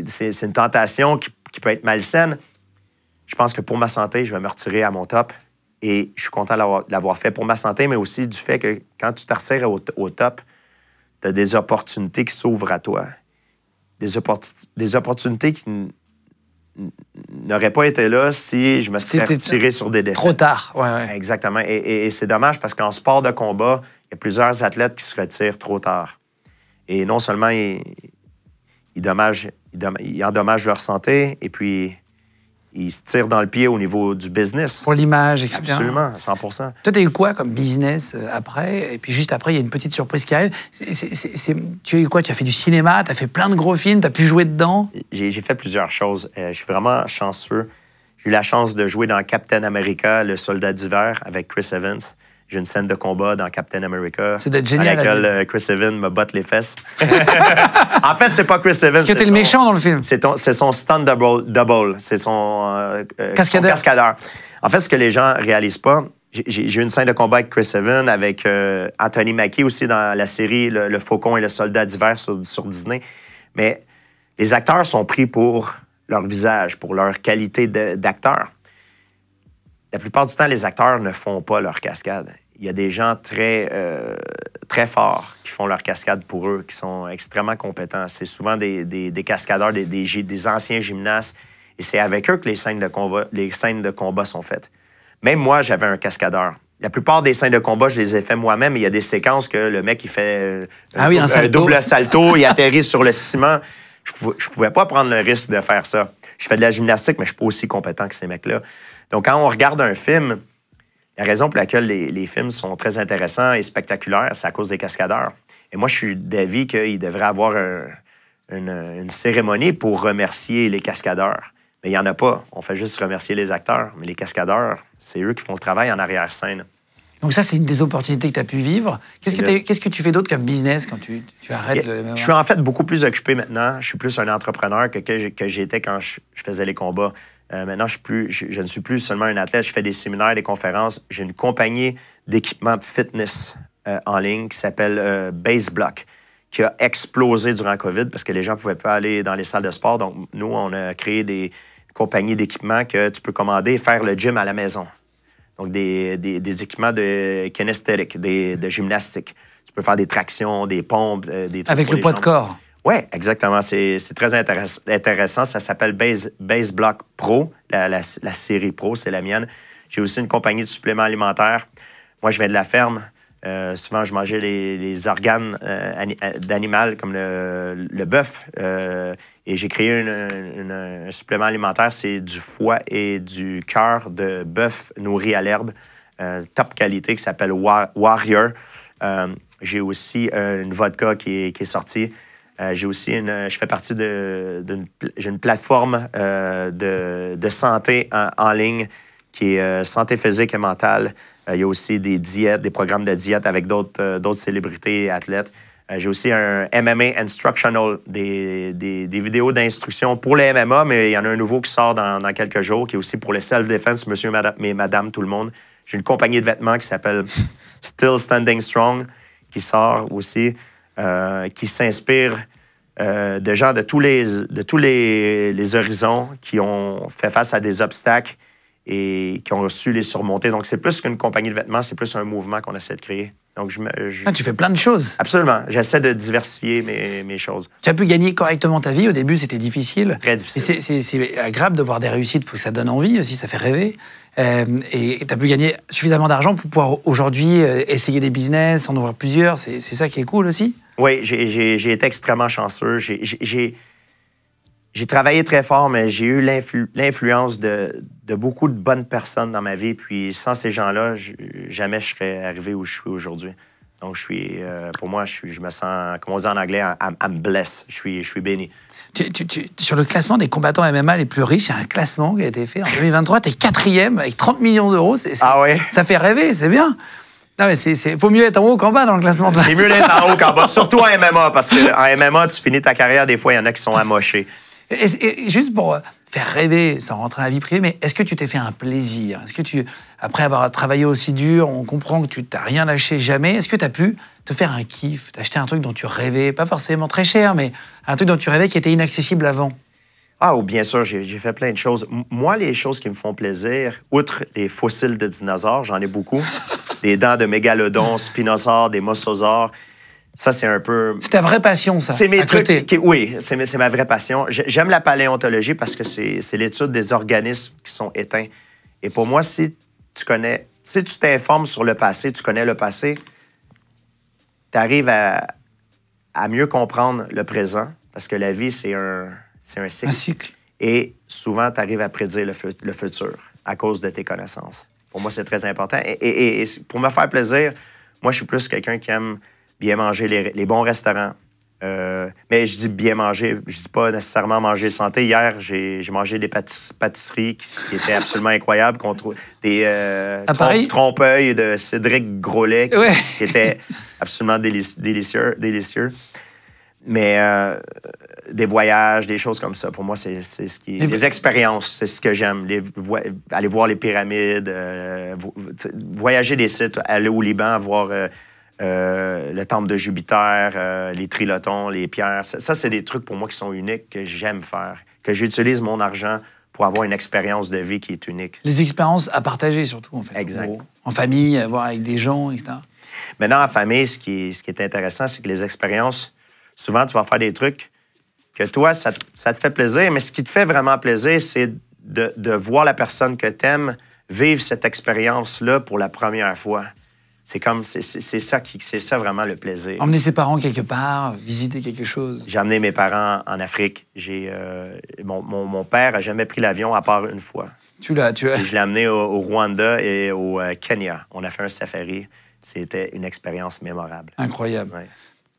c'est une tentation qui peut être malsaine. Je pense que pour ma santé, je vais me retirer à mon top. Et je suis content de l'avoir fait pour ma santé, mais aussi du fait que quand tu te retires au top, tu as des opportunités qui s'ouvrent à toi. Des opportunités qui n'aurait pas été là si je me serais retiré sur des défaites. Trop tard, ouais. Exactement. Et c'est dommage parce qu'en sport de combat, il y a plusieurs athlètes qui se retirent trop tard. Et non seulement ils endommagent leur santé, et puis ils se tirent dans le pied au niveau du business. Pour l'image, etc. Absolument, 100%. Toi, tu as eu quoi comme business après? Et puis juste après, il y a une petite surprise qui arrive. Tu as eu quoi? Tu as fait du cinéma, tu as fait plein de gros films, tu as pu jouer dedans? J'ai fait plusieurs choses. Je suis vraiment chanceux. J'ai eu la chance de jouer dans Captain America, le soldat d'hiver, avec Chris Evans. J'ai une scène de combat dans Captain America. C'est d'être génial. À laquelle Chris Evans me botte les fesses. En fait, c'est pas Chris Evans. Parce que t'es le méchant dans le film. C'est son stunt double. C'est son cascadeur. En fait, ce que les gens réalisent pas, j'ai eu une scène de combat avec Chris Evans, avec Anthony Mackie aussi dans la série Le Faucon et le soldat d'hiver sur Disney. Mais les acteurs sont pris pour leur visage, pour leur qualité d'acteur. La plupart du temps, les acteurs ne font pas leur cascade. Il y a des gens très forts qui font leur cascade pour eux, qui sont extrêmement compétents. C'est souvent des cascadeurs, des anciens gymnastes. Et c'est avec eux que les scènes de combat sont faites. Même moi, j'avais un cascadeur. La plupart des scènes de combat, je les ai fait moi-même. Il y a des séquences que le mec, il fait un double salto, il atterrit sur le ciment. Je pouvais pas prendre le risque de faire ça. Je fais de la gymnastique, mais je suis pas aussi compétent que ces mecs-là. Donc, quand on regarde un film, la raison pour laquelle les films sont très intéressants et spectaculaires, c'est à cause des cascadeurs. Et moi, je suis d'avis qu'il devrait avoir une cérémonie pour remercier les cascadeurs. Mais il n'y en a pas. On fait juste remercier les acteurs. Mais les cascadeurs, c'est eux qui font le travail en arrière-scène. Donc ça, c'est une des opportunités que tu as pu vivre. Qu'est-ce que tu fais d'autre comme business quand tu arrêtes le MMA? Je suis en fait beaucoup plus occupé maintenant. Je suis plus un entrepreneur que j'étais quand je faisais les combats. Maintenant, je ne suis plus seulement un athlète. Je fais des séminaires, des conférences. J'ai une compagnie d'équipement de fitness en ligne qui s'appelle BaseBlock, qui a explosé durant COVID parce que les gens ne pouvaient pas aller dans les salles de sport. Donc, nous, on a créé des compagnies d'équipement que tu peux commander et faire le gym à la maison. Donc, des équipements de kinesthétique, de gymnastique. Tu peux faire des tractions, des pompes, des trucs avec le poids de corps. Oui, exactement. C'est très intéressant. Ça s'appelle BaseBlock Pro, la série Pro, c'est la mienne. J'ai aussi une compagnie de suppléments alimentaires. Moi, je viens de la ferme. Souvent, je mangeais les organes d'animal, comme le bœuf. Et j'ai créé un supplément alimentaire. C'est du foie et du cœur de bœuf nourri à l'herbe. Top qualité, qui s'appelle Warrior. J'ai aussi une vodka qui est sortie. J'ai aussi je fais partie j'ai une plateforme de santé en ligne qui est santé physique et mentale. Il y a aussi des diètes, des programmes de diète avec d'autres célébrités et athlètes. J'ai aussi un MMA Instructional, des vidéos d'instruction pour les MMA, mais il y en a un nouveau qui sort dans quelques jours, qui est aussi pour le self-defense, monsieur et madame, tout le monde. J'ai une compagnie de vêtements qui s'appelle Still Standing Strong, qui sort aussi, qui s'inspire de gens de tous les horizons qui ont fait face à des obstacles et qui ont su les surmonter. Donc, c'est plus qu'une compagnie de vêtements, c'est plus un mouvement qu'on essaie de créer. Donc, tu fais plein de choses. Absolument. J'essaie de diversifier mes choses. Tu as pu gagner correctement ta vie. Au début, c'était difficile. Très difficile. C'est agréable de voir des réussites. Il faut que ça donne envie aussi, ça fait rêver. Et tu as pu gagner suffisamment d'argent pour pouvoir aujourd'hui essayer des business, en ouvrir plusieurs. C'est ça qui est cool aussi. Oui, j'ai été extrêmement chanceux. J'ai travaillé très fort, mais j'ai eu l'influence de beaucoup de bonnes personnes dans ma vie. Puis sans ces gens-là, jamais je serais arrivé où je suis aujourd'hui. Donc, pour moi, je me sens, comme on dit en anglais, I'm blessed. Je suis béni. Sur le classement des combattants MMA les plus riches, il y a un classement qui a été fait en 2023. Tu es 4e avec 30 millions d'euros. Ah ouais? Ça fait rêver, c'est bien. Non, mais faut mieux être en haut qu'en bas dans le classement. C'est mieux d'être en haut qu'en bas, surtout en MMA, parce qu'en MMA, tu finis ta carrière, des fois, il y en a qui sont amochés. Et juste pour faire rêver, sans rentrer dans la vie privée, mais est-ce que tu t'es fait un plaisir? Est-ce que après avoir travaillé aussi dur, on comprend que tu t'as rien lâché jamais, est-ce que tu as pu te faire un kiff, t'acheter un truc dont tu rêvais, pas forcément très cher, mais un truc dont tu rêvais qui était inaccessible avant? Ah, bien sûr, j'ai fait plein de choses. Moi, les choses qui me font plaisir, outre les fossiles de dinosaures, j'en ai beaucoup. Des dents de mégalodons, spinosaures, des mosasaures. Ça, c'est un peu... C'est ta vraie passion, ça. C'est mes trucs. Oui, c'est ma vraie passion. J'aime la paléontologie parce que c'est l'étude des organismes qui sont éteints. Et pour moi, si tu t'informes sur le passé, tu connais le passé, tu arrives à mieux comprendre le présent parce que la vie, c'est un cycle. Un cycle. Et souvent, tu arrives à prédire le futur à cause de tes connaissances. Pour moi, c'est très important. Et pour me faire plaisir, moi, je suis plus quelqu'un qui aime bien manger les bons restaurants. Mais je dis bien manger, je dis pas nécessairement manger santé. Hier, j'ai mangé des pâtisseries qui étaient absolument incroyables. Des trompe-œil de Cédric Grolet qui étaient absolument délicieux. Mais des voyages, des choses comme ça, pour moi, c'est ce qui est... Des expériences, c'est ce que j'aime. Aller voir les pyramides, voyager des sites, aller au Liban, voir le temple de Jupiter, les trilotons, les pierres. Ça, c'est des trucs pour moi qui sont uniques, que j'aime faire, que j'utilise mon argent pour avoir une expérience de vie qui est unique. Les expériences à partager, surtout, en fait. Exact. En famille, à voir avec des gens, etc. Maintenant, en famille, ce qui est intéressant, c'est que les expériences... Souvent, tu vas faire des trucs que toi, ça te fait plaisir, mais ce qui te fait vraiment plaisir, c'est de voir la personne que tu aimes vivre cette expérience-là pour la première fois. C'est ça vraiment le plaisir. Emmener ses parents quelque part, visiter quelque chose. J'ai amené mes parents en Afrique. Mon père n'a jamais pris l'avion à part une fois. Tu l'as. Je l'ai amené au Rwanda et au Kenya. On a fait un safari. C'était une expérience mémorable. Incroyable. Ouais.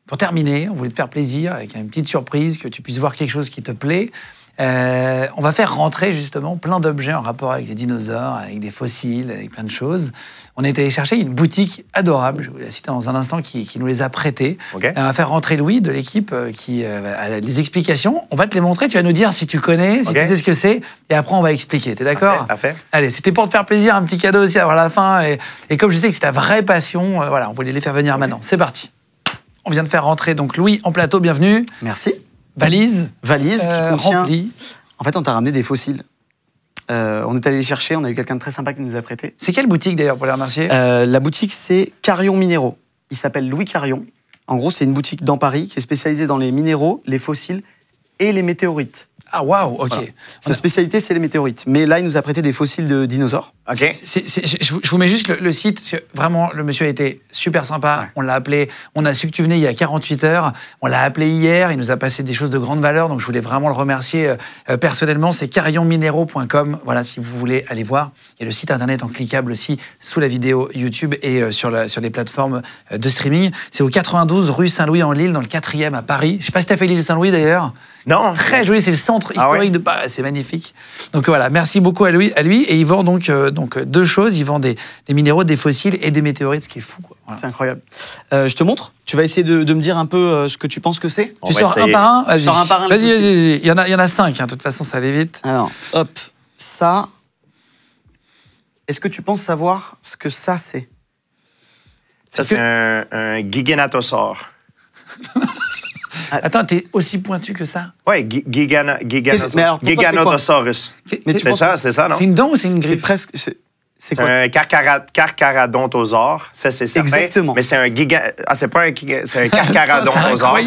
Pour terminer, on voulait te faire plaisir avec une petite surprise, que tu puisses voir quelque chose qui te plaît. On va faire rentrer justement plein d'objets en rapport avec les dinosaures, avec des fossiles, avec plein de choses. On est allé chercher une boutique adorable, je vais vous la citer dans un instant, qui nous les a prêtés. Okay. On va faire rentrer Louis de l'équipe qui a les explications. On va te les montrer, tu vas nous dire si tu connais, si tu sais ce que c'est, et après on va expliquer. T'es d'accord? Parfait. Allez, c'était pour te faire plaisir, un petit cadeau aussi avant la fin. Et comme je sais que c'est ta vraie passion, voilà, on voulait les faire venir maintenant. C'est parti. On vient de faire rentrer donc Louis en plateau, bienvenue. Merci. Valise qui contient... remplie. En fait, on t'a ramené des fossiles. On est allé les chercher, on a eu quelqu'un de très sympa qui nous a prêté. C'est quelle boutique d'ailleurs pour les remercier? La boutique, c'est Carion Minéraux. Il s'appelle Louis Carion. En gros, c'est une boutique dans Paris qui est spécialisée dans les minéraux, les fossiles et les météorites. Ah waouh, ok. Voilà. Sa spécialité, c'est les météorites. Mais là, il nous a prêté des fossiles de dinosaures. OK. Je vous mets juste le site, parce que vraiment, le monsieur a été super sympa. Ouais. On l'a appelé, on a su que tu venais il y a 48 heures. On l'a appelé hier, il nous a passé des choses de grande valeur, donc je voulais vraiment le remercier personnellement. C'est carionminéraux.com. Voilà, si vous voulez aller voir. Il y a le site internet en cliquable aussi, sous la vidéo YouTube et sur les plateformes de streaming. C'est au 92 rue Saint-Louis en Lille, dans le 4e à Paris. Je ne sais pas si tu as fait l'île Saint-Louis d'ailleurs. Non. Très joli, c'est le centre historique de Paris, c'est magnifique. Donc voilà, merci beaucoup à lui. Et il vend donc deux choses, il vend des minéraux, des fossiles et des météorites, ce qui est fou, quoi. Voilà. C'est incroyable. Je te montre. Tu vas essayer de me dire un peu ce que tu penses que c'est. Tu sors un par un? Vas-y. Je sors un par un. Vas-y. Il y en a 5, hein. De toute façon, ça allait vite. Alors, hop, ça. Est-ce que tu penses savoir ce que ça c'est? Ça, c'est un Giganotosaure. Attends, t'es aussi pointu que ça? Oui, Giganotosaurus. C'est ça, non? C'est une dent ou c'est une griffe? C'est presque... C'est un carcharodontosaure, ça c'est certain. Exactement. Mais c'est un c'est pas un c'est un carcharodontosaure.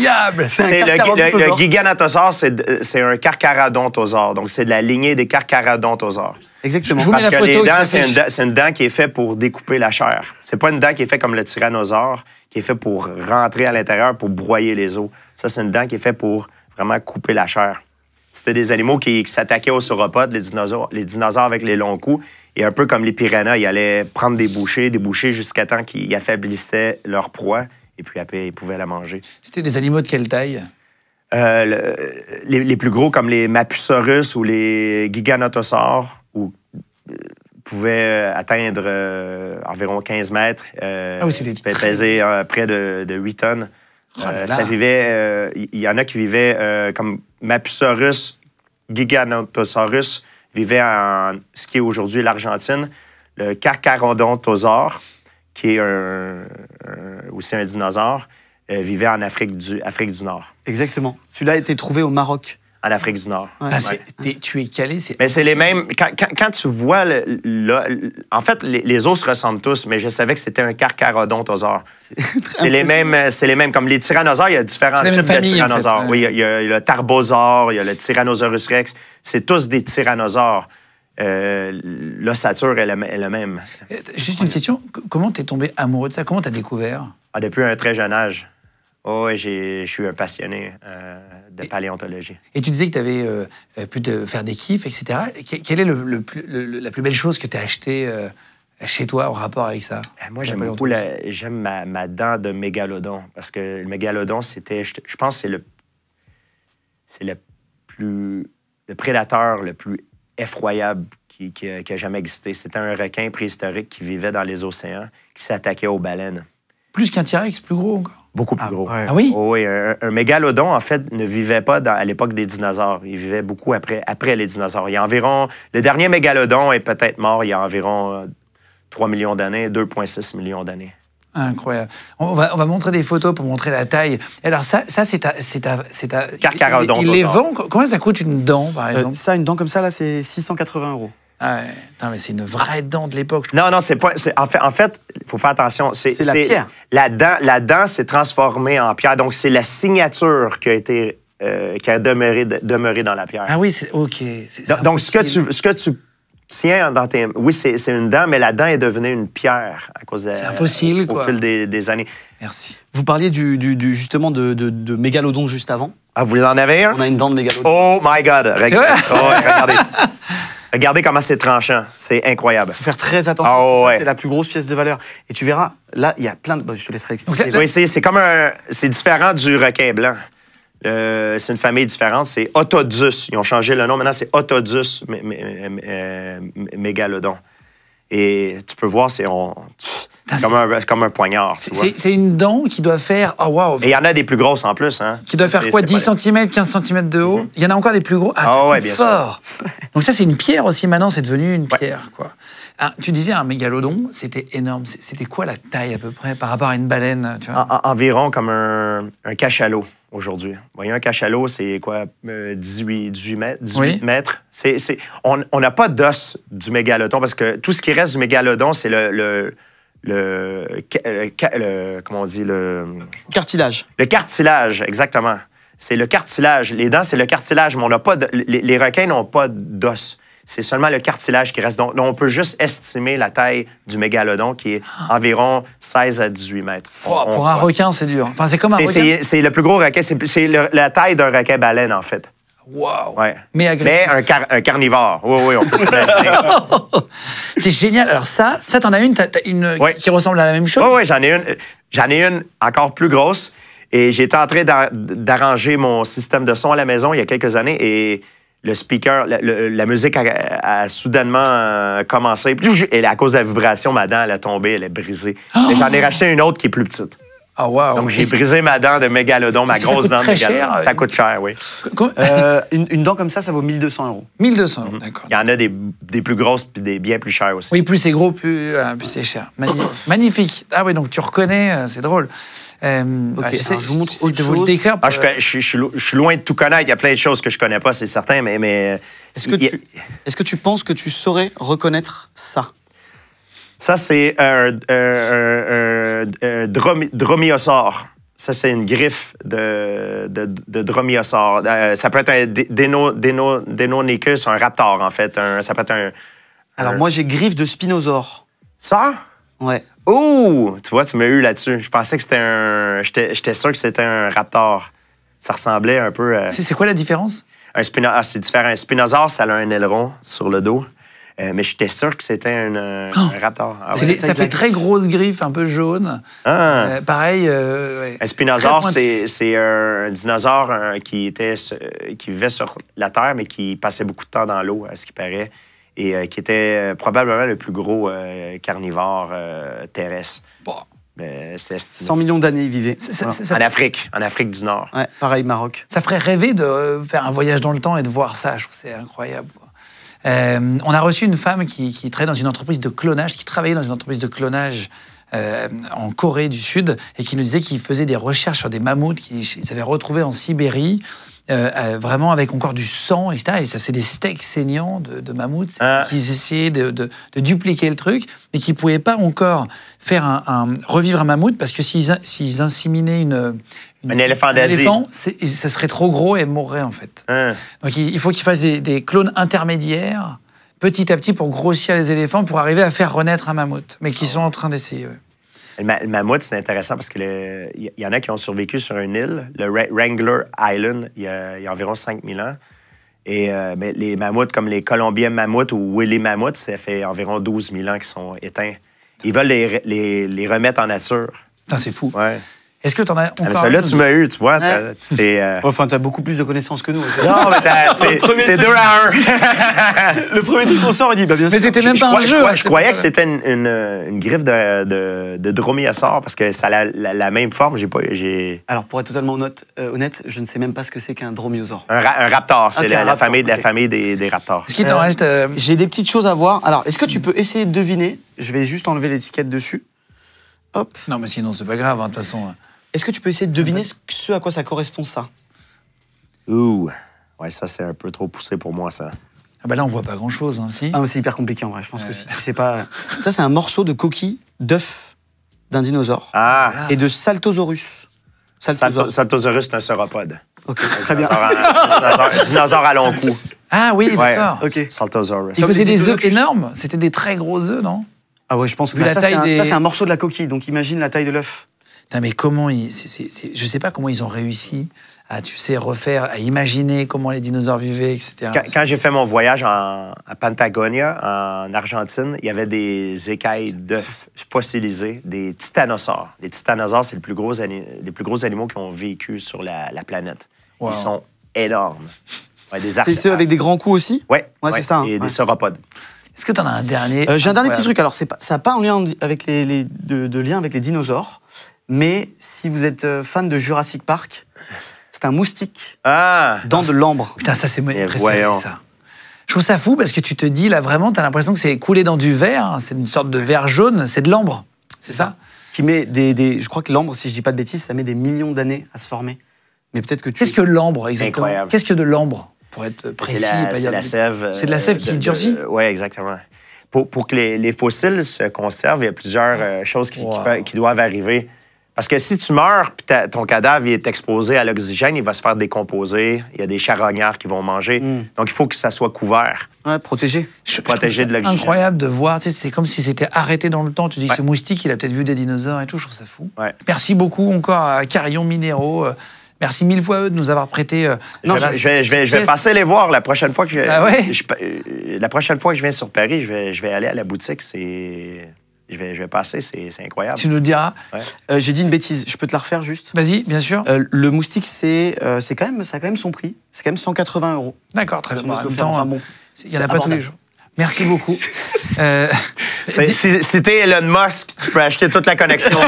C'est incroyable. Le Giganotosaure, c'est un carcharodontosaure. Donc c'est de la lignée des carcharodontosaures. Exactement. Parce que les dents, c'est une dent qui est faite pour découper la chair. C'est pas une dent qui est faite comme le tyrannosaure, qui est fait pour rentrer à l'intérieur pour broyer les os. Ça, c'est une dent qui est faite pour vraiment couper la chair. C'était des animaux qui s'attaquaient aux sauropodes, les dinosaures avec les longs coups. Et un peu comme les piranhas, ils allaient prendre des bouchées jusqu'à temps qu'ils affaiblissaient leur proie. Et puis après, ils pouvaient la manger. C'était des animaux de quelle taille? Les plus gros, comme les Mapusaurus ou les Giganotosaures, pouvaient atteindre environ 15 mètres. Peser près de 8 tonnes. Ça vivait... Il y en a qui vivaient comme Mapusaurus Giganotosaurus vivait en ce qui est aujourd'hui l'Argentine. Le Carcharodontosaure, qui est aussi un dinosaure, vivait en Afrique du Nord. Exactement. Celui-là a été trouvé au Maroc. En Afrique du Nord. Ouais. Tu es calé, Mais c'est les mêmes. Quand tu vois. En fait, les os se ressemblent tous, mais je savais que c'était un Carcharodontosaure. C'est les mêmes. Comme les tyrannosaures, il y a différents types de tyrannosaures. En fait, oui, il y a le tarbosaure, il y a le Tyrannosaurus rex. C'est tous des tyrannosaures. L'ossature est la même. Juste une question. Comment t'es tombé amoureux de ça? Comment t'as découvert? Depuis un très jeune âge. Oh, oui, je suis un passionné de paléontologie. Et tu disais que tu avais pu te faire des kiffs, etc. Quelle est la plus belle chose que tu as achetée chez toi en rapport avec ça? Moi, j'aime ma dent de mégalodon. Parce que le mégalodon, c'était, je pense que c'est le prédateur le plus effroyable qui a jamais existé. C'était un requin préhistorique qui vivait dans les océans, qui s'attaquait aux baleines. Plus qu'un T-Rex, plus gros encore? Beaucoup plus gros. Ouais. Ah oui? Oh, oui, un mégalodon, en fait, ne vivait pas à l'époque des dinosaures. Il vivait beaucoup après les dinosaures. Il y a environ... Le dernier mégalodon est peut-être mort il y a environ 3 millions d'années, 2,6 millions d'années. Incroyable. On va montrer des photos pour montrer la taille. Alors ça c'est ta... Carcharodontosaure. Il les vend... Comment ça coûte une dent, par exemple? Ça, une dent comme ça, là, c'est 680 €. Ah ouais. Putain, mais c'est une vraie dent de l'époque. Non, c'est pas... En fait, il faut faire attention. C'est la pierre. La dent s'est transformée en pierre. Donc, c'est la signature qui a demeuré dans la pierre. Ah oui, c'est... OK. Donc, ce que tu tiens dans tes... Oui, c'est une dent, mais la dent est devenue une pierre à cause C'est un fossile, au quoi. fil des années. Merci. Vous parliez justement de mégalodon juste avant. Ah, vous en avez un? On a une dent de mégalodon. Oh my God! vrai? Regardez. Regardez comment c'est tranchant. C'est incroyable. Il faut faire très attention, parce que ça, c'est la plus grosse pièce de valeur. Et tu verras, là, il y a plein de... Bon, je te laisserai expliquer. Oui, c'est comme c'est différent du requin blanc. C'est une famille différente. C'est Otodus. Ils ont changé le nom. Maintenant, c'est Otodus mégalodon. Et tu peux voir, c'est comme un poignard. C'est une dent qui doit faire... Oh, wow. Et il y en a des plus grosses en plus. Hein. Qui doit faire quoi, 10 cm, 15 cm de haut? Il y en a encore des plus gros? Ah, c'est plus fort. Donc ça, c'est une pierre aussi. Maintenant, c'est devenu une pierre, quoi. Ah, tu disais un mégalodon, c'était énorme. C'était quoi la taille à peu près par rapport à une baleine, tu vois? Environ comme un cachalot aujourd'hui. Vous voyez, un cachalot, c'est quoi? 18 mètres. On n'a pas d'os du mégalodon parce que tout ce qui reste du mégalodon, c'est comment on dit? Le cartilage. Le cartilage, exactement. C'est le cartilage. Les dents, c'est le cartilage, mais on n'a pas les requins n'ont pas d'os. C'est seulement le cartilage qui reste. Donc, on peut juste estimer la taille du mégalodon qui est environ 16 à 18 mètres. Pour un requin, c'est dur. Enfin, c'est comme un requin. C'est le plus gros requin. C'est la taille d'un requin-baleine, en fait. Wow! Ouais. Mais agressif. Mais un carnivore. Oui, on peut s'imaginer. C'est génial. Alors ça t'en as une, qui ressemble à la même chose? Oui, j'en ai une encore plus grosse. Et j'étais en train d'arranger mon système de son à la maison il y a quelques années et le speaker, la musique a soudainement commencé. Et à cause de la vibration, ma dent, elle a tombé, elle est brisée. Mais j'en ai racheté une autre qui est plus petite. Oh, wow. Donc, j'ai brisé ma dent de mégalodon, ma grosse dent de mégalodon. Ça coûte cher, oui. Une dent comme ça vaut 1 200 €. 1 200 €, d'accord. Il y en a des plus grosses et des bien plus chères aussi. Oui, plus c'est gros, plus c'est cher. Magnifique. Ah oui, donc tu reconnais, c'est drôle. Je vous montre autre de vous le chose. décrire. Je suis loin de tout connaître. Il y a plein de choses que je connais pas, c'est certain, mais Est-ce que tu penses que tu saurais reconnaître ça? Ça, c'est un dromiosaure. Ça, c'est une griffe de dromiosaure. Ça peut être un Deinonychus, un raptor, en fait. Ça peut être Alors, moi, j'ai griffe de spinosaure. Ça? Ouais. Oh! Tu vois, tu m'as eu là-dessus. Je pensais que c'était J'étais sûr que c'était un raptor. Ça ressemblait un peu à... C'est quoi la différence? C'est différent. Un spinosaure, ça a un aileron sur le dos. Mais j'étais sûr que c'était un raptor. Ah, ça fait très grosse griffe, un peu jaune. Pareil. Un spinosaure, c'est un dinosaure qui vivait sur la Terre, mais qui passait beaucoup de temps dans l'eau, à ce qui paraît, et qui était probablement le plus gros carnivore terrestre. Bon. Mais c'est estimé. 100 millions d'années, ils vivaient. En Afrique du Nord. Ouais, pareil, Maroc. Ça ferait rêver de faire un voyage dans le temps et de voir ça. Je trouve que c'est incroyable, quoi. On a reçu une femme qui travaillait dans une entreprise de clonage, en Corée du Sud, et qui nous disait qu'ils faisaient des recherches sur des mammouths qu'ils avaient retrouvés en Sibérie, vraiment avec encore du sang, etc. Et ça, c'est des steaks saignants de mammouths qu'ils essayaient de dupliquer le truc, mais qui ne pouvaient pas encore faire revivre un mammouth, parce que s'ils inséminaient un éléphant d'Asie, ça serait trop gros et mourrait, en fait. Donc il faut qu'ils fassent des clones intermédiaires, petit à petit, pour grossir les éléphants, pour arriver à faire renaître un mammouth, mais qui sont en train d'essayer. Ouais. Le mammouth, c'est intéressant parce qu'il y en a qui ont survécu sur une île, le Wrangler Island, il y a environ 5000 ans. Et mais les mammouths, comme les Colombiens mammouths ou Woolly mammouths, ça fait environ 12 000 ans qu'ils sont éteints. Ils veulent les remettre en nature. Putain, c'est fou. Ouais. Est-ce que tu en as encore Celui-là, tu m'as eu, tu vois. Enfin, tu as beaucoup plus de connaissances que nous. Non, mais c'est 2 à 1. Le premier truc qu'on sort, il dit, bah bien sûr. Mais c'était même pas un jeu. Je croyais que c'était une griffe de dromaeosaure parce que ça a la même forme. Alors, pour être totalement honnête, je ne sais même pas ce que c'est qu'un dromaeosaure. Un raptor, c'est Okay, la raptor, famille des raptors. Est-ce qu'il t'en reste J'ai des petites choses à voir. Alors, est-ce que tu peux essayer de deviner? Je vais juste enlever l'étiquette dessus. Hop. Non, mais sinon, c'est pas grave, de toute façon. Est-ce que tu peux essayer de deviner ce à quoi ça correspond, ça? Ouh. Ouais, ça, c'est un peu trop poussé pour moi, ça. Ah bah là, on voit pas grand-chose, hein, si. Ah, mais c'est hyper compliqué, en vrai. Je pense que si tu sais pas... Ça, c'est un morceau de coquille d'œuf d'un dinosaure. Et de Saltosaurus. Saltosaurus, c'est un sauropode. OK, très bien. Un dinosaure à long cou. Ah oui, d'accord. OK. Saltosaurus. Il faisait des œufs énormes. C'était des très gros œufs, non? Ah ouais, je pense que Vu la ça, taille c'est un morceau de la coquille. Donc, imagine la taille de l'œuf. Putain, mais comment je sais pas comment ils ont réussi à, tu sais, à imaginer comment les dinosaures vivaient, etc. Quand j'ai fait mon voyage à Patagonia, en Argentine, il y avait des écailles d'œufs fossilisés, des titanosaures. Les titanosaures, c'est les plus gros animaux qui ont vécu sur la planète. Wow. Ils sont énormes. Ouais, C'est ceux avec des grands coups aussi? Ouais, c'est ça. Et des sauropodes. Est-ce que tu en as un dernier? J'ai un dernier petit truc. Alors, ça n'a pas un lien avec de lien avec les dinosaures, mais si vous êtes fan de Jurassic Park, c'est un moustique dans de l'ambre. Putain, ça, c'est mon préféré, ça. Je trouve ça fou parce que tu te dis, là, vraiment, tu as l'impression que c'est coulé dans du verre. Hein, c'est une sorte de verre jaune, c'est de l'ambre. C'est ça? Qui met je crois que l'ambre, si je dis pas de bêtises, ça met des millions d'années à se former. Mais peut-être que Qu'est-ce que l'ambre, exactement? Incroyable. Qu'est-ce que de l'ambre? Pour être précis. C'est la sève. C'est de la sève qui durcit? Oui, exactement. Pour que les fossiles se conservent, il y a plusieurs choses qui doivent arriver. Parce que si tu meurs et ton cadavre est exposé à l'oxygène, il va se faire décomposer. Il y a des charognards qui vont manger. Donc, il faut que ça soit couvert. Ouais, protégé. Protégé de l'oxygène. Incroyable de voir. Tu sais, c'est comme si c'était arrêté dans le temps. Tu dis que ce moustique, il a peut-être vu des dinosaures et tout. Je trouve ça fou. Ouais. Merci beaucoup encore à Carillon Minéraux. Merci mille fois, eux, de nous avoir prêté. Je vais passer les voir la prochaine fois que la prochaine fois que je viens sur Paris, je vais aller à la boutique. Je vais passer, c'est incroyable. Tu nous le diras. Ouais. J'ai dit une bêtise, je peux te la refaire juste? Vas-y, bien sûr. Le moustique, ça a quand même son prix. C'est quand même 180 €. D'accord, très bien. En même temps, il n'y en a pas tous les jours. Merci beaucoup. Si t'es Elon Musk, tu peux acheter toute la connexion.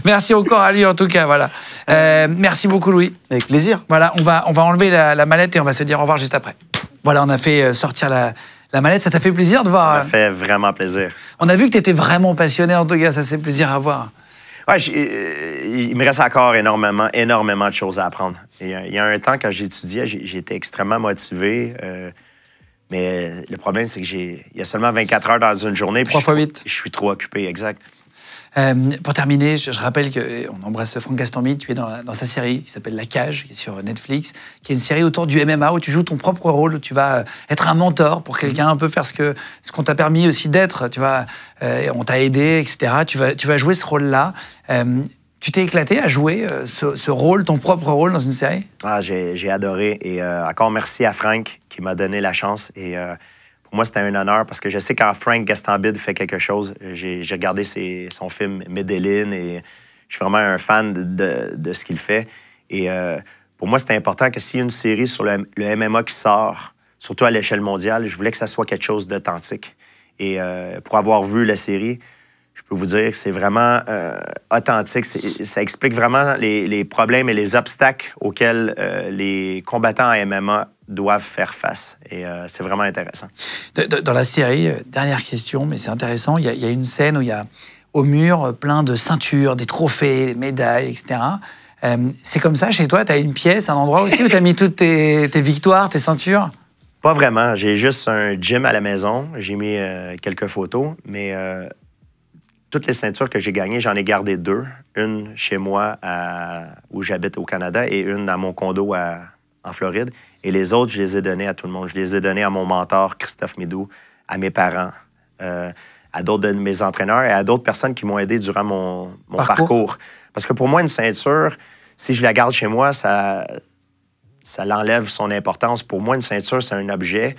Merci encore à lui, en tout cas. Voilà. Merci beaucoup, Louis. Avec plaisir. Voilà, on va enlever la mallette et on va se dire au revoir juste après. Voilà, on a fait sortir la mallette. Ça t'a fait plaisir de voir? Ça m'a fait vraiment plaisir. On a vu que tu étais vraiment passionné, en tout cas. Ça fait plaisir à voir. Ouais, il me reste encore énormément de choses à apprendre. Il y a un temps, quand j'étudiais, j'étais extrêmement motivé. Mais le problème, c'est qu'il y a seulement 24 heures dans une journée. 3 fois 8. Je suis trop occupé, exact. Pour terminer, je rappelle qu'on embrasse Franck Gastambide. Tu es dans sa série qui s'appelle La Cage, qui est sur Netflix, qui est une série autour du MMA où tu joues ton propre rôle, où tu vas être un mentor pour quelqu'un, un peu faire ce qu'on t'a permis aussi d'être. Tu vois, on t'a aidé, etc. Tu vas jouer ce rôle-là. Tu t'es éclaté à jouer ce rôle, ton propre rôle dans une série? J'ai adoré. Et encore merci à Franck qui m'a donné la chance. Et pour moi, c'était un honneur parce que je sais quand Franck Gastambide fait quelque chose, j'ai regardé son film Medellin et je suis vraiment un fan de ce qu'il fait. Et pour moi, c'était important que s'il y a une série sur le MMA qui sort, surtout à l'échelle mondiale, je voulais que ça soit quelque chose d'authentique. Et pour avoir vu la série, je peux vous dire que c'est vraiment authentique. Ça explique vraiment les problèmes et les obstacles auxquels les combattants en MMA doivent faire face. Et c'est vraiment intéressant. Dans la série, dernière question, mais c'est intéressant, il y a une scène où il y a au mur plein de ceintures, des trophées, des médailles, etc. C'est comme ça chez toi? Tu as une pièce, un endroit aussi où tu as mis toutes tes victoires, tes ceintures? Pas vraiment. J'ai juste un gym à la maison. J'ai mis quelques photos, mais toutes les ceintures que j'ai gagnées, j'en ai gardé 2. Une chez moi où j'habite au Canada et une dans mon condo en Floride. Et les autres, je les ai données à tout le monde. Je les ai données à mon mentor, Christophe Midou, à mes parents, à d'autres de mes entraîneurs et à d'autres personnes qui m'ont aidé durant mon parcours. Parce que pour moi, une ceinture, si je la garde chez moi, ça l'enlève son importance. Pour moi, une ceinture, c'est un objet.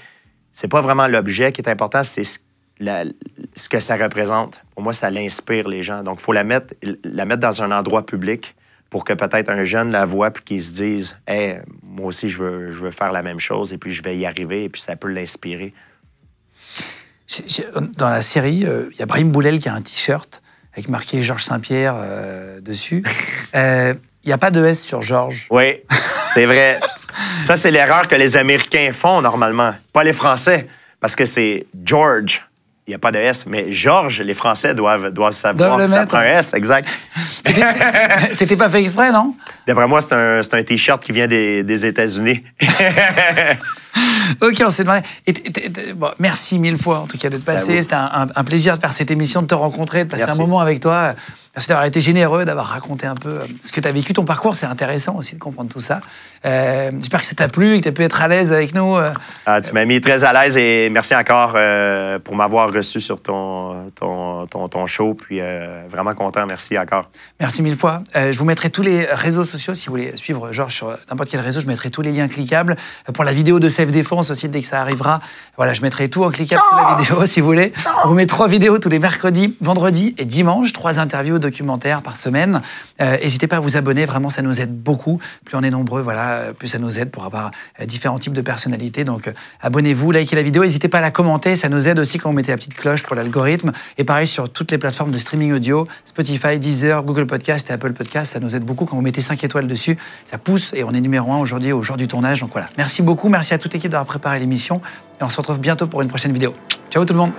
C'est pas vraiment l'objet qui est important, c'est ce que ça représente. Pour moi, ça l'inspire les gens. Donc, il faut la mettre dans un endroit public pour que peut-être un jeune la voit puis qu'il se dise « Hey, moi aussi, je veux faire la même chose et puis je vais y arriver. » Et puis ça peut l'inspirer. Dans la série, il y a Brahim Boulel qui a un T-shirt avec marqué Georges Saint-Pierre dessus. Il n'y a pas de S sur Georges. Oui, c'est vrai. Ça, c'est l'erreur que les Américains font normalement, pas les Français, parce que c'est George. Il n'y a pas de S, mais Georges, les Français doivent savoir que ça prend un S, exact. C'était pas fait exprès, non? D'après moi, c'est un T-shirt qui vient des États-Unis. OK, on s'est demandé. Bon, merci 1000 fois, en tout cas, d'être passé. C'était un plaisir de faire cette émission, de te rencontrer, de passer un moment avec toi. Merci d'avoir été généreux, d'avoir raconté un peu ce que tu as vécu. Ton parcours, c'est intéressant aussi de comprendre tout ça. J'espère que ça t'a plu et que tu as pu être à l'aise avec nous. Tu m'as mis très à l'aise et merci encore pour m'avoir reçu sur ton show. Puis vraiment content, merci encore. Merci 1000 fois. Je vous mettrai tous les réseaux sociaux. Si vous voulez suivre Georges sur n'importe quel réseau, je mettrai tous les liens cliquables. Pour la vidéo de Self-Défense aussi, dès que ça arrivera, voilà, je mettrai tout en cliquable pour la vidéo si vous voulez. On vous met 3 vidéos tous les mercredis, vendredis et dimanche, 3 interviews documentaires par semaine. N'hésitez pas à vous abonner, vraiment ça nous aide beaucoup. Plus on est nombreux, voilà, plus ça nous aide pour avoir différents types de personnalités. Donc abonnez-vous, likez la vidéo, n'hésitez pas à la commenter, ça nous aide aussi quand vous mettez la petite cloche pour l'algorithme. Et pareil sur toutes les plateformes de streaming audio, Spotify, Deezer, Google Podcast et Apple Podcast, ça nous aide beaucoup quand vous mettez 5 étoiles dessus. Ça pousse et on est numéro 1 aujourd'hui au jour du tournage. Donc voilà, merci beaucoup, merci à toute l'équipe d'avoir préparé l'émission et on se retrouve bientôt pour une prochaine vidéo. Ciao tout le monde.